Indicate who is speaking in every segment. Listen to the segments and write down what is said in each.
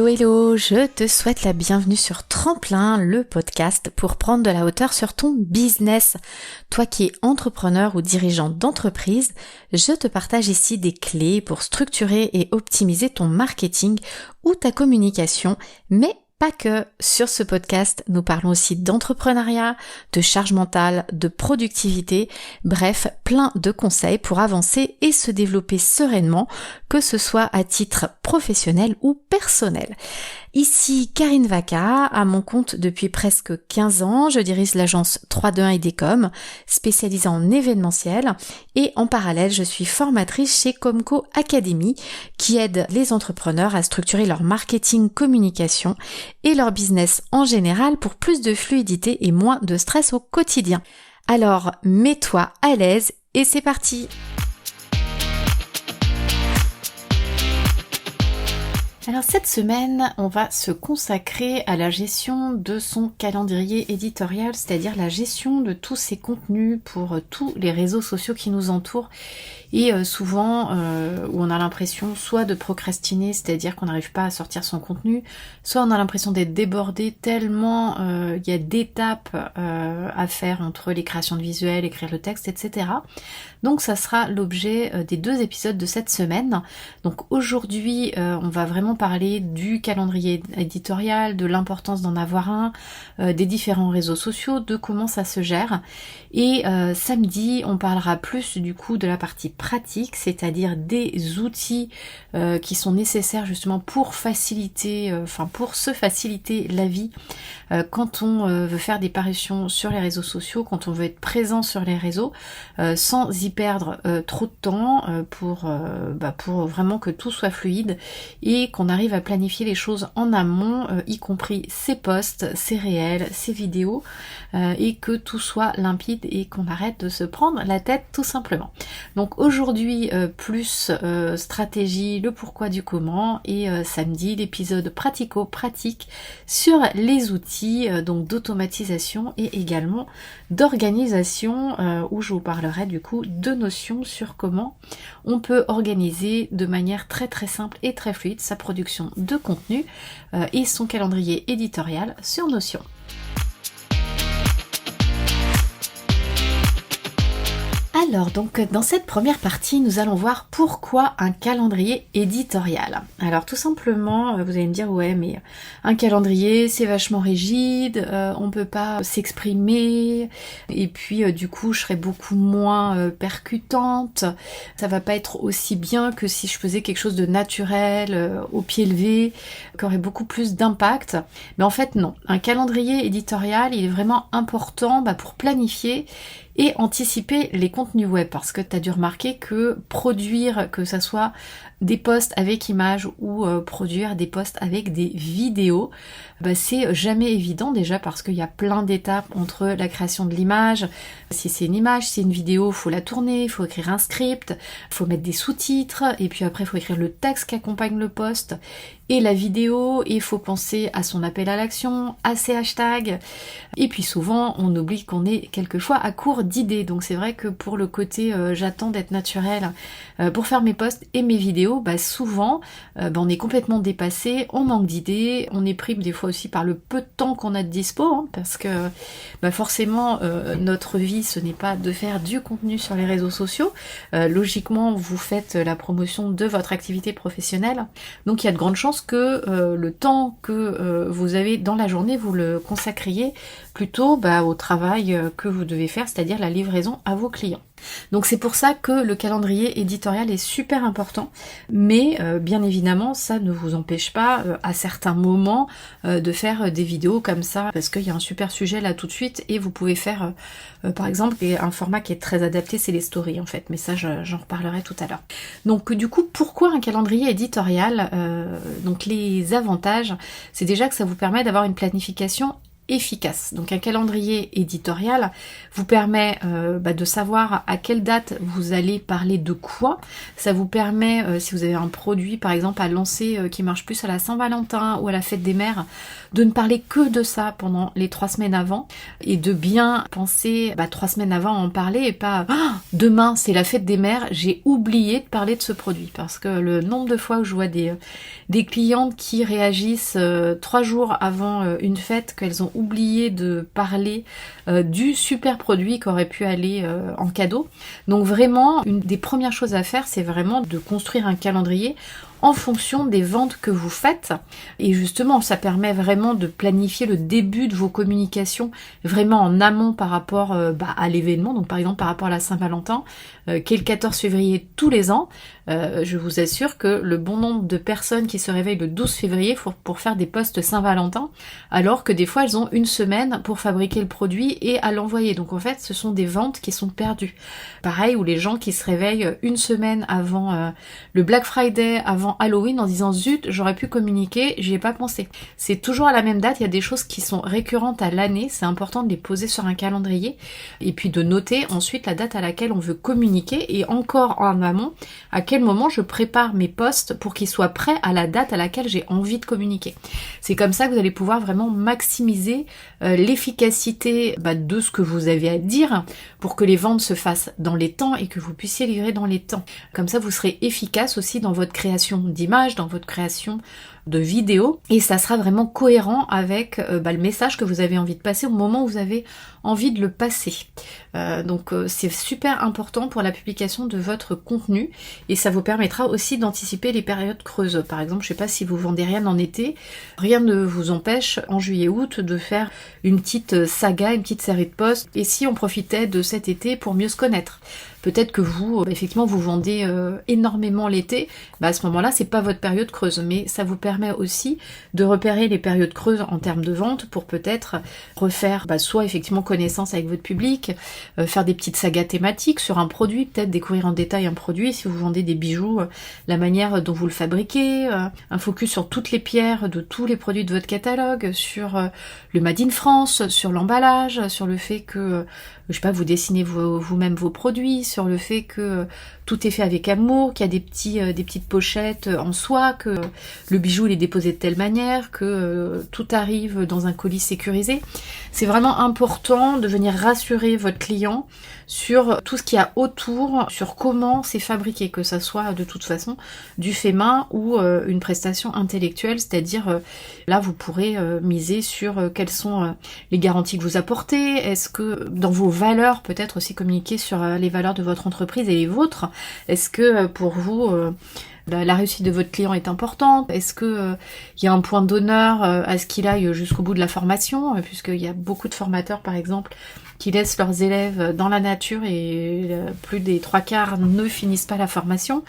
Speaker 1: Hello hello, je te souhaite la bienvenue sur Tremplin, le podcast pour prendre de la hauteur sur ton business. Toi qui es entrepreneur ou dirigeant d'entreprise, je te partage ici des clés pour structurer et optimiser ton marketing ou ta communication, mais pas que. Sur ce podcast, nous parlons aussi d'entrepreneuriat, de charge mentale, de productivité, bref, plein de conseils pour avancer et se développer sereinement, que ce soit à titre professionnel ou personnel. Ici Karine Vaca, à mon compte depuis presque 15 ans, je dirige l'agence 321 Idecom, spécialisée en événementiel, et en parallèle je suis formatrice chez Comco Academy, qui aide les entrepreneurs à structurer leur marketing communication et leur business en général pour plus de fluidité et moins de stress au quotidien. Alors mets-toi à l'aise et c'est parti! Alors cette semaine, on va se consacrer à la gestion de son calendrier éditorial, c'est-à-dire la gestion de tous ces contenus pour tous les réseaux sociaux qui nous entourent. Et souvent, où on a l'impression soit de procrastiner, c'est-à-dire qu'on n'arrive pas à sortir son contenu, soit on a l'impression d'être débordé tellement il y a d'étapes à faire entre les créations de visuels, écrire le texte, etc. Donc ça sera l'objet des 2 épisodes de cette semaine. Donc aujourd'hui, on va vraiment parler du calendrier éditorial, de l'importance d'en avoir un, des différents réseaux sociaux, de comment ça se gère. Et samedi, on parlera plus du coup de la partie pratique, c'est-à-dire des outils qui sont nécessaires justement pour faciliter, pour se faciliter la vie quand on veut faire des parutions sur les réseaux sociaux, quand on veut être présent sur les réseaux, sans y perdre trop de temps pour vraiment que tout soit fluide et qu'on arrive à planifier les choses en amont, y compris ses posts, ses réels, ses vidéos, et que tout soit limpide et qu'on arrête de se prendre la tête tout simplement. Donc aujourd'hui plus stratégie, le pourquoi du comment, et samedi l'épisode pratico-pratique sur les outils donc d'automatisation et également d'organisation où je vous parlerai du coup de notions sur comment on peut organiser de manière très très simple et très fluide sa production de contenu et son calendrier éditorial sur Notion. Alors donc dans cette première partie, nous allons voir pourquoi un calendrier éditorial. Alors tout simplement, vous allez me dire ouais mais un calendrier c'est vachement rigide, on peut pas s'exprimer et puis du coup je serais beaucoup moins percutante, ça va pas être aussi bien que si je faisais quelque chose de naturel, au pied levé, qui aurait beaucoup plus d'impact. Mais en fait non, un calendrier éditorial il est vraiment important pour planifier et anticiper les contenus web, parce que tu as dû remarquer que produire, que ça soit des posts avec images ou produire des posts avec des vidéos, c'est jamais évident, déjà parce qu'il y a plein d'étapes entre la création de l'image. Si c'est une image, si c'est une vidéo, faut la tourner, il faut écrire un script, faut mettre des sous-titres, et puis après il faut écrire le texte qui accompagne le post et la vidéo, et il faut penser à son appel à l'action, à ses hashtags, et puis souvent on oublie qu'on est quelquefois à court d'idées. Donc c'est vrai que pour le côté j'attends d'être naturel pour faire mes posts et mes vidéos, souvent on est complètement dépassé, on manque d'idées, on est pris des fois aussi par le peu de temps qu'on a de dispo, parce que forcément notre vie ce n'est pas de faire du contenu sur les réseaux sociaux, logiquement vous faites la promotion de votre activité professionnelle, donc il y a de grandes chances que le temps que vous avez dans la journée vous le consacriez plutôt au travail que vous devez faire, c'est-à-dire la livraison à vos clients. Donc c'est pour ça que le calendrier éditorial est super important, mais bien évidemment ça ne vous empêche pas à certains moments de faire des vidéos comme ça, parce qu'il y a un super sujet là tout de suite, et vous pouvez faire par exemple un format qui est très adapté, c'est les stories en fait, mais ça j'en reparlerai tout à l'heure. Donc du coup pourquoi un calendrier éditorial? Donc les avantages, c'est déjà que ça vous permet d'avoir une planification efficace. Donc un calendrier éditorial vous permet de savoir à quelle date vous allez parler de quoi. Ça vous permet, si vous avez un produit par exemple à lancer qui marche plus à la Saint-Valentin ou à la fête des mères, de ne parler que de ça pendant les 3 semaines avant et de bien penser 3 semaines avant à en parler et pas demain c'est la fête des mères, j'ai oublié de parler de ce produit. Parce que le nombre de fois où je vois des clientes qui réagissent 3 jours avant une fête qu'elles ont oublié de parler du super produit qui aurait pu aller en cadeau. Donc vraiment, une des premières choses à faire, c'est vraiment de construire un calendrier en fonction des ventes que vous faites. Et justement, ça permet vraiment de planifier le début de vos communications vraiment en amont par rapport à l'événement. Donc par exemple par rapport à la Saint-Valentin, qui est le 14 février tous les ans. Je vous assure que le bon nombre de personnes qui se réveillent le 12 février pour faire des posts Saint-Valentin, alors que des fois elles ont une semaine pour fabriquer le produit et à l'envoyer. Donc en fait, ce sont des ventes qui sont perdues. Pareil, ou les gens qui se réveillent une semaine avant le Black Friday, avant Halloween, en disant zut, j'aurais pu communiquer, j'y ai pas pensé. C'est toujours à la même date, il y a des choses qui sont récurrentes à l'année, c'est important de les poser sur un calendrier et puis de noter ensuite la date à laquelle on veut communiquer et encore en amont, à quel moment je prépare mes posts pour qu'ils soient prêts à la date à laquelle j'ai envie de communiquer. C'est comme ça que vous allez pouvoir vraiment maximiser l'efficacité de ce que vous avez à dire pour que les ventes se fassent dans les temps et que vous puissiez livrer dans les temps. Comme ça, vous serez efficace aussi dans votre création d'images, dans votre création de vidéos et ça sera vraiment cohérent avec le message que vous avez envie de passer au moment où vous avez envie de le passer. Donc c'est super important pour la publication de votre contenu et ça vous permettra aussi d'anticiper les périodes creuses. Par exemple, je sais pas si vous vendez rien en été, rien ne vous empêche en juillet-août de faire une petite saga, une petite série de posts et si on profitait de cet été pour mieux se connaître. Peut-être que vous, effectivement, vous vendez énormément l'été, à ce moment-là, c'est pas votre période creuse, mais ça vous permet aussi de repérer les périodes creuses en termes de vente pour peut-être refaire soit effectivement connaissance avec votre public, faire des petites sagas thématiques sur un produit, peut-être découvrir en détail un produit, si vous vendez des bijoux, la manière dont vous le fabriquez, un focus sur toutes les pierres de tous les produits de votre catalogue, sur le Made in France, sur l'emballage, sur le fait que je sais pas, vous dessinez vous-même vos produits, sur le fait que tout est fait avec amour, qu'il y a des petites pochettes en soie, que le bijou il est déposé de telle manière, que tout arrive dans un colis sécurisé. C'est vraiment important de venir rassurer votre client sur tout ce qu'il y a autour, sur comment c'est fabriqué, que ça soit de toute façon du fait main ou une prestation intellectuelle, c'est-à-dire là vous pourrez miser sur quelles sont les garanties que vous apportez, est-ce que dans vos valeurs, peut-être aussi communiquer sur les valeurs de votre entreprise et les vôtres, est-ce que pour vous la réussite de votre client est importante? Est-ce que il y a un point d'honneur à ce qu'il aille jusqu'au bout de la formation, puisqu'il y a beaucoup de formateurs par exemple qui laissent leurs élèves dans la nature et plus des 3/4 ne finissent pas la formation.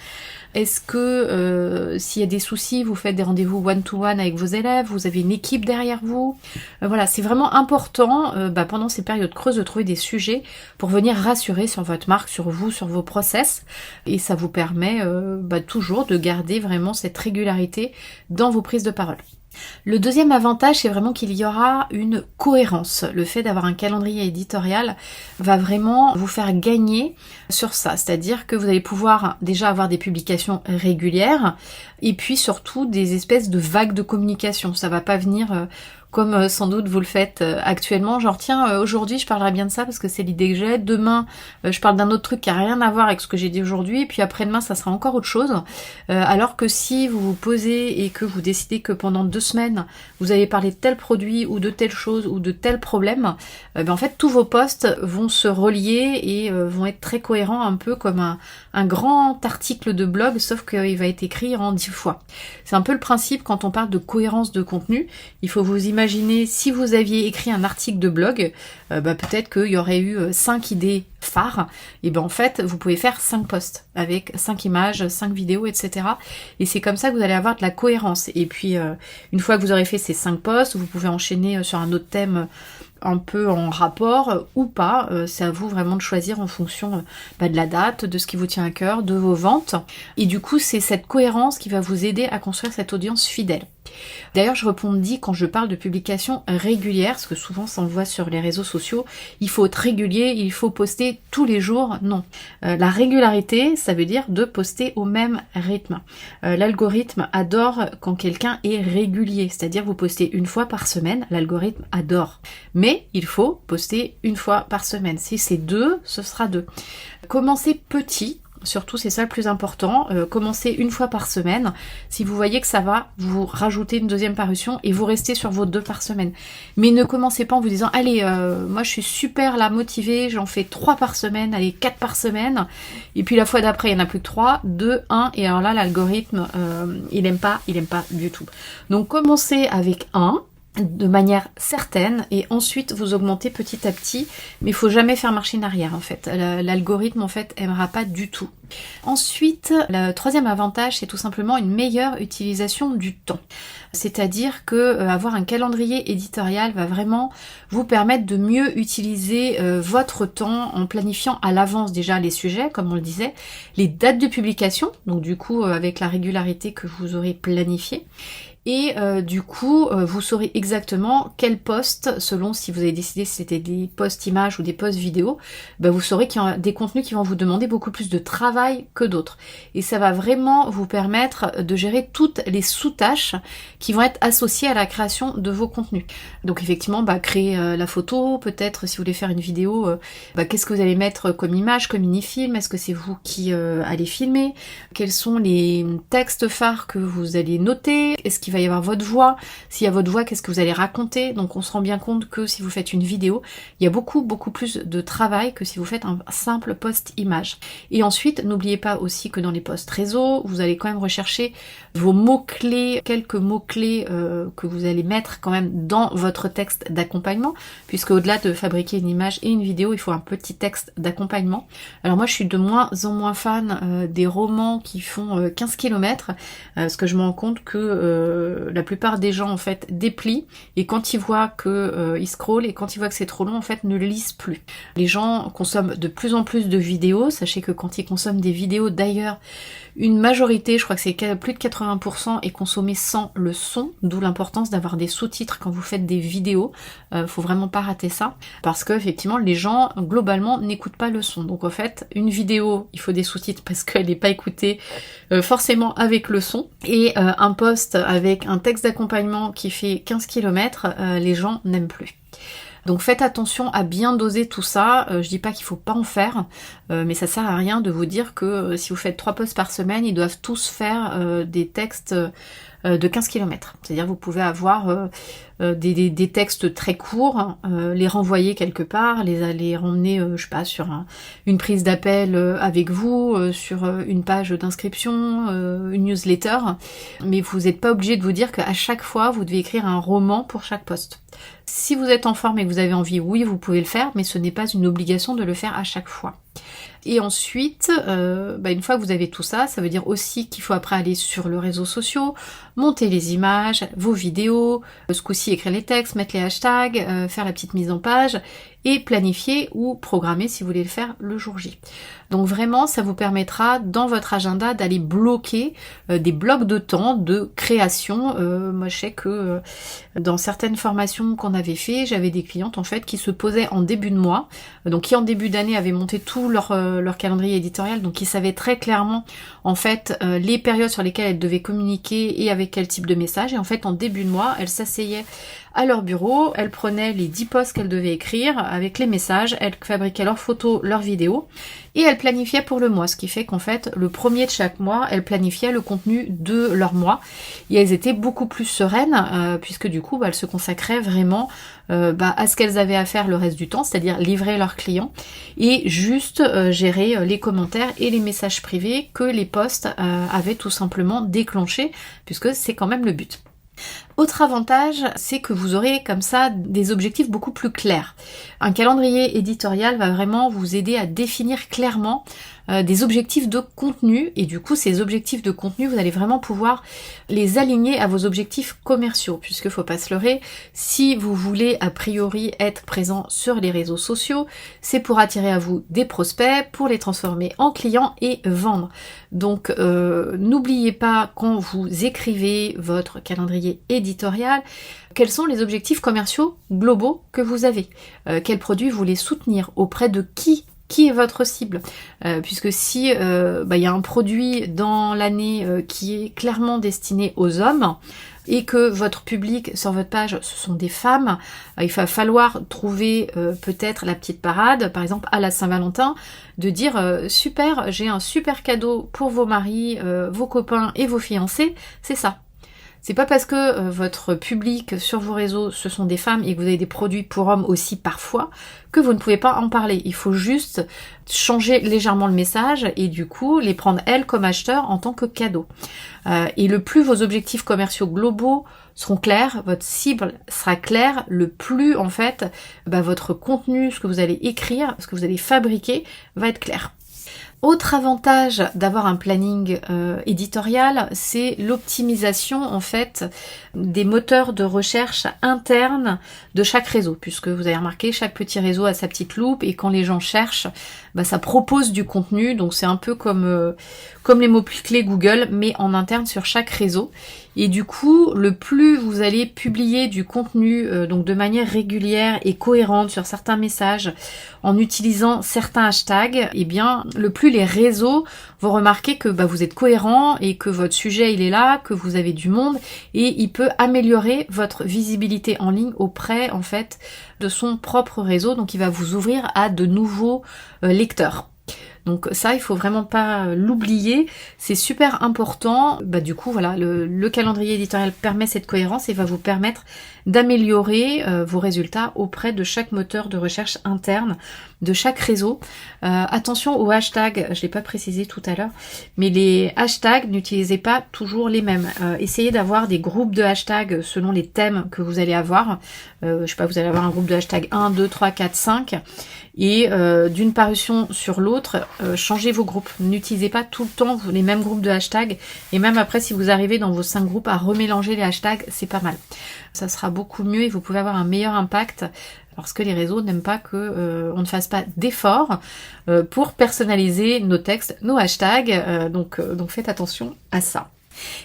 Speaker 1: Est-ce que s'il y a des soucis, vous faites des rendez-vous one-to-one avec vos élèves, vous avez une équipe derrière vous? Voilà, c'est vraiment important pendant ces périodes creuses de trouver des sujets pour venir rassurer sur votre marque, sur vous, sur vos process. Et ça vous permet toujours de garder vraiment cette régularité dans vos prises de parole. Le deuxième avantage, c'est vraiment qu'il y aura une cohérence. Le fait d'avoir un calendrier éditorial va vraiment vous faire gagner sur ça. C'est-à-dire que vous allez pouvoir déjà avoir des publications régulières et puis surtout des espèces de vagues de communication. Ça va pas venir comme sans doute vous le faites actuellement, genre tiens, aujourd'hui je parlerai bien de ça parce que c'est l'idée que j'ai, demain je parle d'un autre truc qui a rien à voir avec ce que j'ai dit aujourd'hui, et puis après-demain ça sera encore autre chose, alors que si vous vous posez et que vous décidez que pendant 2 semaines vous allez parler de tel produit ou de telle chose ou de tel problème, en fait tous vos posts vont se relier et vont être très cohérents, un peu comme un grand article de blog, sauf qu'il va être écrit en 10 fois. C'est un peu le principe quand on parle de cohérence de contenu. Il faut vous imaginer si vous aviez écrit un article de blog, peut-être qu'il y aurait eu 5 idées phares, et en fait vous pouvez faire 5 posts avec 5 images, 5 vidéos, etc. Et c'est comme ça que vous allez avoir de la cohérence. Et puis une fois que vous aurez fait ces 5 posts, vous pouvez enchaîner sur un autre thème un peu en rapport ou pas, c'est à vous vraiment de choisir en fonction de la date, de ce qui vous tient à cœur, de vos ventes. Et du coup, c'est cette cohérence qui va vous aider à construire cette audience fidèle. D'ailleurs, je rebondis quand je parle de publication régulière, parce que souvent ça on le voit sur les réseaux sociaux, il faut être régulier, il faut poster tous les jours. Non. La régularité, ça veut dire de poster au même rythme. L'algorithme adore quand quelqu'un est régulier, c'est-à-dire vous postez une fois par semaine, l'algorithme adore. Mais il faut poster une fois par semaine. Si c'est 2, ce sera 2. Commencez petit. Surtout, c'est ça le plus important. Commencez une fois par semaine. Si vous voyez que ça va, vous rajoutez une deuxième parution et vous restez sur vos 2 par semaine. Mais ne commencez pas en vous disant, allez, moi je suis super là motivée, j'en fais 3 par semaine, allez, 4 par semaine. Et puis la fois d'après, il n'y en a plus que 3, 2, 1. Et alors là, l'algorithme, il aime pas du tout. Donc commencez avec 1. De manière certaine et ensuite vous augmentez petit à petit, mais il faut jamais faire machine arrière en fait. L'algorithme en fait aimera pas du tout. Ensuite, le troisième avantage, c'est tout simplement une meilleure utilisation du temps. C'est-à-dire que avoir un calendrier éditorial va vraiment vous permettre de mieux utiliser votre temps en planifiant à l'avance déjà les sujets, comme on le disait, les dates de publication, donc du coup avec la régularité que vous aurez planifiée. Et du coup, vous saurez exactement quel post, selon si vous avez décidé si c'était des posts images ou des posts vidéo, vous saurez qu'il y a des contenus qui vont vous demander beaucoup plus de travail que d'autres. Et ça va vraiment vous permettre de gérer toutes les sous-tâches qui vont être associées à la création de vos contenus. Donc effectivement, créer la photo, peut-être si vous voulez faire une vidéo, qu'est-ce que vous allez mettre comme image, comme mini-film, est-ce que c'est vous qui allez filmer, quels sont les textes phares que vous allez noter, est-ce qu'il va y avoir votre voix, s'il y a votre voix, qu'est-ce que vous allez raconter. Donc on se rend bien compte que si vous faites une vidéo, il y a beaucoup plus de travail que si vous faites un simple post image. Et ensuite, n'oubliez pas aussi que dans les posts réseau, vous allez quand même rechercher vos mots-clés, quelques mots-clés que vous allez mettre quand même dans votre texte d'accompagnement, puisque au-delà de fabriquer une image et une vidéo, il faut un petit texte d'accompagnement. Alors moi je suis de moins en moins fan des romans qui font 15 km, parce que je me rends compte que la plupart des gens en fait déplient et quand ils voient que ils scrollent et quand ils voient que c'est trop long en fait ne le lisent plus. Les gens consomment de plus en plus de vidéos, sachez que quand ils consomment des vidéos d'ailleurs, une majorité, je crois que c'est plus de 80% est consommé sans le son, d'où l'importance d'avoir des sous-titres quand vous faites des vidéos. Faut vraiment pas rater ça, parce que effectivement les gens globalement n'écoutent pas le son. Donc en fait, une vidéo, il faut des sous-titres parce qu'elle n'est pas écoutée forcément avec le son. Et un post avec un texte d'accompagnement qui fait 15 km, les gens n'aiment plus. Donc faites attention à bien doser tout ça. Je dis pas qu'il faut pas en faire, mais ça sert à rien de vous dire que si vous faites 3 posts par semaine, ils doivent tous faire des textes de 15 km. C'est-à-dire vous pouvez avoir des textes très courts, les renvoyer quelque part, les ramener, je sais pas, sur une prise d'appel avec vous, sur une page d'inscription, une newsletter, mais vous n'êtes pas obligé de vous dire qu'à chaque fois vous devez écrire un roman pour chaque post. Si vous êtes en forme et que vous avez envie, oui, vous pouvez le faire, mais ce n'est pas une obligation de le faire à chaque fois. Et ensuite, une fois que vous avez tout ça, ça veut dire aussi qu'il faut après aller sur les réseaux sociaux, monter les images, vos vidéos, ce coup-ci écrire les textes, mettre les hashtags, faire la petite mise en page et planifier ou programmer si vous voulez le faire le jour J. Donc vraiment, ça vous permettra dans votre agenda d'aller bloquer des blocs de temps de création. Moi, je sais que dans certaines formations qu'on avait fait, j'avais des clientes en fait qui se posaient en début de mois, donc qui en début d'année avaient monté tout leur calendrier éditorial, donc qui savaient très clairement en fait les périodes sur lesquelles elles devaient communiquer et avec quel type de message. Et en fait, en début de mois, elles s'asseyaient à leur bureau, elles prenaient les 10 posts qu'elles devaient écrire avec les messages, elles fabriquaient leurs photos, leurs vidéos et elles planifiaient pour le mois, ce qui fait qu'en fait le premier de chaque mois, elles planifiaient le contenu de leur mois et elles étaient beaucoup plus sereines puisque du coup elles se consacraient vraiment à ce qu'elles avaient à faire le reste du temps, c'est-à-dire livrer leurs clients et juste gérer les commentaires et les messages privés que les posts avaient tout simplement déclenchés, puisque c'est quand même le but. Autre avantage, c'est que vous aurez comme ça des objectifs beaucoup plus clairs. Un calendrier éditorial va vraiment vous aider à définir clairement des objectifs de contenu, et du coup ces objectifs de contenu, vous allez vraiment pouvoir les aligner à vos objectifs commerciaux, puisque faut pas se leurrer, si vous voulez a priori être présent sur les réseaux sociaux, c'est pour attirer à vous des prospects, pour les transformer en clients et vendre. Donc n'oubliez pas quand vous écrivez votre calendrier éditorial, quels sont les objectifs commerciaux globaux que vous avez, quels produits vous voulez soutenir, auprès de qui est votre cible, puisque si y a un produit dans l'année qui est clairement destiné aux hommes et que votre public sur votre page ce sont des femmes, il va falloir trouver peut-être la petite parade, par exemple à la Saint-Valentin, de dire super, j'ai un super cadeau pour vos maris, vos copains et vos fiancés, c'est ça. C'est pas parce que votre public sur vos réseaux ce sont des femmes et que vous avez des produits pour hommes aussi parfois que vous ne pouvez pas en parler. Il faut juste changer légèrement le message et du coup les prendre elles comme acheteurs en tant que cadeau. Et le plus vos objectifs commerciaux globaux seront clairs, votre cible sera claire, le plus en fait votre contenu, ce que vous allez écrire, ce que vous allez fabriquer va être clair. Autre avantage d'avoir un planning éditorial, c'est l'optimisation en fait des moteurs de recherche internes de chaque réseau, puisque vous avez remarqué, chaque petit réseau a sa petite loupe et quand les gens cherchent, ça propose du contenu, donc c'est un peu comme les mots-clés Google, mais en interne sur chaque réseau. Et du coup, le plus vous allez publier du contenu donc de manière régulière et cohérente sur certains messages en utilisant certains hashtags, et bien le plus les réseaux vont remarquer que vous êtes cohérent et que votre sujet il est là, que vous avez du monde et il peut améliorer votre visibilité en ligne auprès en fait de son propre réseau, donc il va vous ouvrir à de nouveaux lecteurs. Donc ça, il faut vraiment pas l'oublier, c'est super important. Du coup, voilà, le calendrier éditorial permet cette cohérence et va vous permettre d'améliorer vos résultats auprès de chaque moteur de recherche interne, de chaque réseau. Attention aux hashtags, je l'ai pas précisé tout à l'heure, mais les hashtags, n'utilisez pas toujours les mêmes. Essayez d'avoir des groupes de hashtags selon les thèmes que vous allez avoir. Je sais pas, vous allez avoir un groupe de hashtags 1, 2, 3, 4, 5. Et d'une parution sur l'autre, changez vos groupes. N'utilisez pas tout le temps les mêmes groupes de hashtags. Et même après, si vous arrivez dans vos 5 groupes à remélanger les hashtags, c'est pas mal. Ça sera beaucoup mieux et vous pouvez avoir un meilleur impact parce que les réseaux n'aiment pas que on ne fasse pas d'efforts pour personnaliser nos textes, nos hashtags. Donc faites attention à ça.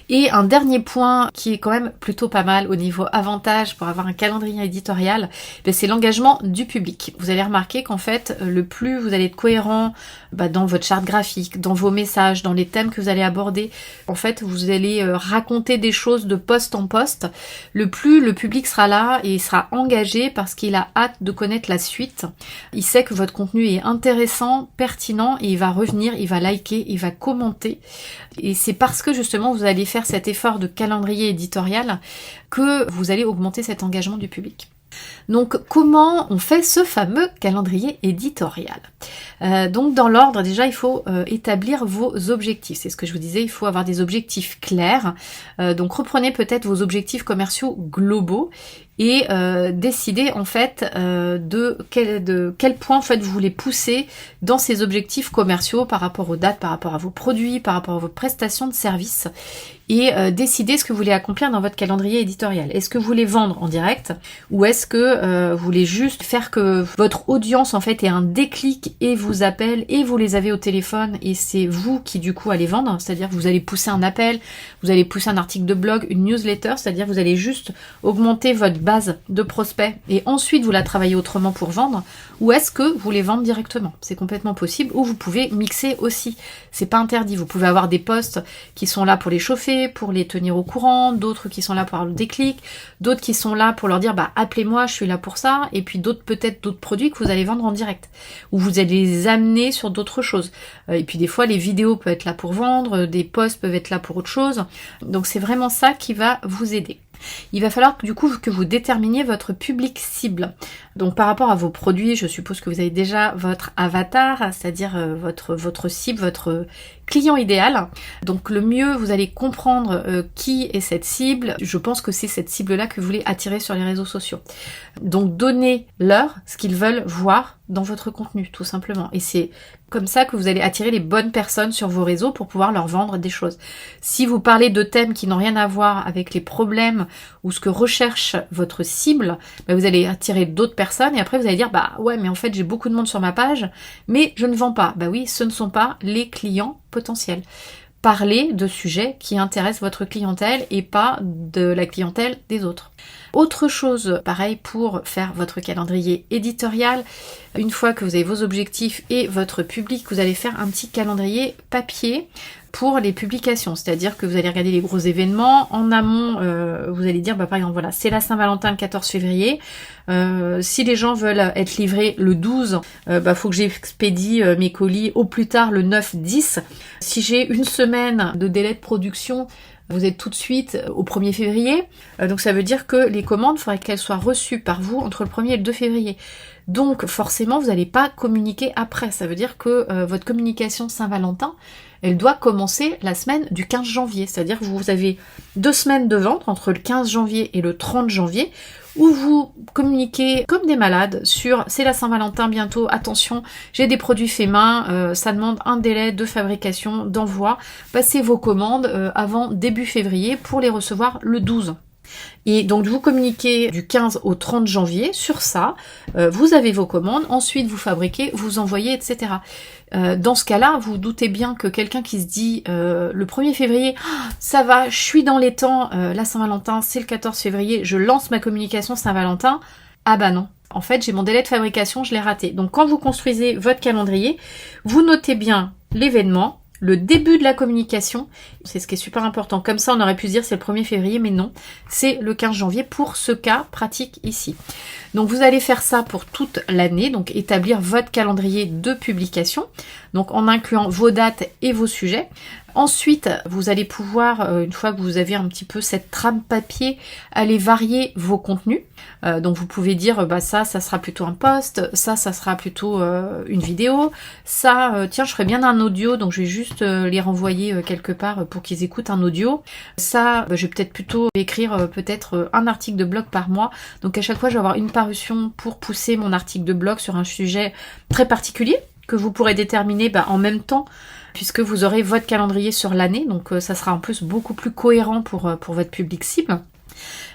Speaker 1: Et un dernier point qui est quand même plutôt pas mal au niveau avantage pour avoir un calendrier éditorial, c'est l'engagement du public. Vous allez remarquer qu'en fait, le plus vous allez être cohérent dans votre charte graphique, dans vos messages, dans les thèmes que vous allez aborder, en fait, vous allez raconter des choses de poste en poste, le plus le public sera là et il sera engagé parce qu'il a hâte de connaître la suite. Il sait que votre contenu est intéressant, pertinent et il va revenir, il va liker, il va commenter. Et c'est parce que justement vous allez faire cet effort de calendrier éditorial que vous allez augmenter cet engagement du public. Donc comment on fait ce fameux calendrier éditorial ? Donc dans l'ordre, déjà il faut établir vos objectifs. C'est ce que je vous disais, il faut avoir des objectifs clairs. Donc reprenez peut-être vos objectifs commerciaux globaux et décidez en fait de quel point en fait vous voulez pousser dans ces objectifs commerciaux par rapport aux dates, par rapport à vos produits, par rapport à vos prestations de services et décidez ce que vous voulez accomplir dans votre calendrier éditorial. Est-ce que vous voulez vendre en direct ou est-ce que vous voulez juste faire que votre audience en fait ait un déclic et vous appelle et vous les avez au téléphone et c'est vous qui du coup allez vendre, c'est-à-dire que vous allez pousser un appel, vous allez pousser un article de blog, une newsletter, c'est-à-dire que vous allez juste augmenter votre base de prospects et ensuite vous la travaillez autrement pour vendre, ou est-ce que vous les vendez directement? C'est complètement possible, ou vous pouvez mixer aussi, c'est pas interdit, vous pouvez avoir des posts qui sont là pour les chauffer, pour les tenir au courant, d'autres qui sont là pour avoir le déclic, d'autres qui sont là pour leur dire appelez-moi, je suis là pour ça, et puis d'autres peut-être d'autres produits que vous allez vendre en direct, ou vous allez les amener sur d'autres choses, et puis des fois les vidéos peuvent être là pour vendre, des posts peuvent être là pour autre chose, donc c'est vraiment ça qui va vous aider. Il va falloir du coup que vous déterminiez votre public cible. Donc par rapport à vos produits, je suppose que vous avez déjà votre avatar, c'est-à-dire votre cible, votre client idéal. Donc le mieux, vous allez comprendre qui est cette cible. Je pense que c'est cette cible-là que vous voulez attirer sur les réseaux sociaux. Donc donnez-leur ce qu'ils veulent voir dans votre contenu, tout simplement. Et c'est comme ça que vous allez attirer les bonnes personnes sur vos réseaux pour pouvoir leur vendre des choses. Si vous parlez de thèmes qui n'ont rien à voir avec les problèmes ou ce que recherche votre cible, vous allez attirer d'autres personnes et après vous allez dire ouais, mais en fait j'ai beaucoup de monde sur ma page, mais je ne vends pas. Oui, ce ne sont pas les clients potentiels. Parlez de sujets qui intéressent votre clientèle et pas de la clientèle des autres. Autre chose, pareil pour faire votre calendrier éditorial, une fois que vous avez vos objectifs et votre public, vous allez faire un petit calendrier papier pour les publications, c'est-à-dire que vous allez regarder les gros événements. En amont, vous allez dire, par exemple, voilà, c'est la Saint-Valentin le 14 février. Si les gens veulent être livrés le 12, faut que j'expédie mes colis au plus tard le 9-10. Si j'ai une semaine de délai de production, vous êtes tout de suite au 1er février. Donc ça veut dire que les commandes, il faudrait qu'elles soient reçues par vous entre le 1er et le 2 février. Donc forcément, vous n'allez pas communiquer après. Ça veut dire que votre communication Saint-Valentin, elle doit commencer la semaine du 15 janvier. C'est-à-dire que vous avez 2 semaines de vente entre le 15 janvier et le 30 janvier où vous communiquez comme des malades sur c'est la Saint-Valentin bientôt, attention, j'ai des produits faits main, ça demande un délai de fabrication, d'envoi, passez vos commandes avant début février pour les recevoir le 12. Et donc vous communiquez du 15 au 30 janvier sur ça, vous avez vos commandes, ensuite vous fabriquez, vous envoyez, etc. Dans ce cas-là, vous doutez bien que quelqu'un qui se dit le 1er février, ça va, je suis dans les temps, la Saint-Valentin, c'est le 14 février, je lance ma communication Saint-Valentin, non. En fait, j'ai mon délai de fabrication, je l'ai raté. Donc quand vous construisez votre calendrier, vous notez bien l'événement, le début de la communication, c'est ce qui est super important. Comme ça, on aurait pu se dire c'est le 1er février, mais non, c'est le 15 janvier pour ce cas pratique ici. Donc vous allez faire ça pour toute l'année, donc établir votre calendrier de publication, donc en incluant vos dates et vos sujets. Ensuite, vous allez pouvoir, une fois que vous avez un petit peu cette trame papier, aller varier vos contenus. Donc vous pouvez dire, ça sera plutôt un post, ça sera plutôt une vidéo, tiens, je ferais bien un audio, donc je vais juste les renvoyer quelque part pour qu'ils écoutent un audio. Je vais peut-être plutôt écrire un article de blog par mois. Donc à chaque fois, je vais avoir une parution pour pousser mon article de blog sur un sujet très particulier que vous pourrez déterminer en même temps puisque vous aurez votre calendrier sur l'année, donc ça sera en plus beaucoup plus cohérent pour votre public cible.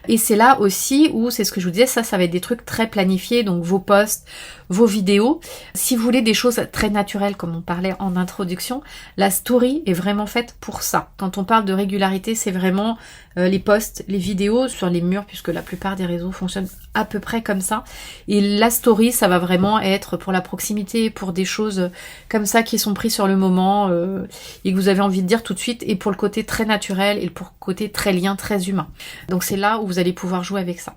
Speaker 1: Et c'est là aussi où, c'est ce que je vous disais, ça va être des trucs très planifiés, donc vos posts, vos vidéos. Si vous voulez des choses très naturelles, comme on parlait en introduction, la story est vraiment faite pour ça. Quand on parle de régularité, c'est vraiment les posts, les vidéos sur les murs, puisque la plupart des réseaux fonctionnent à peu près comme ça. Et la story, ça va vraiment être pour la proximité, pour des choses comme ça qui sont prises sur le moment et que vous avez envie de dire tout de suite, et pour le côté très naturel et pour le côté très lien, très humain. Donc c'est là où vous allez pouvoir jouer avec ça.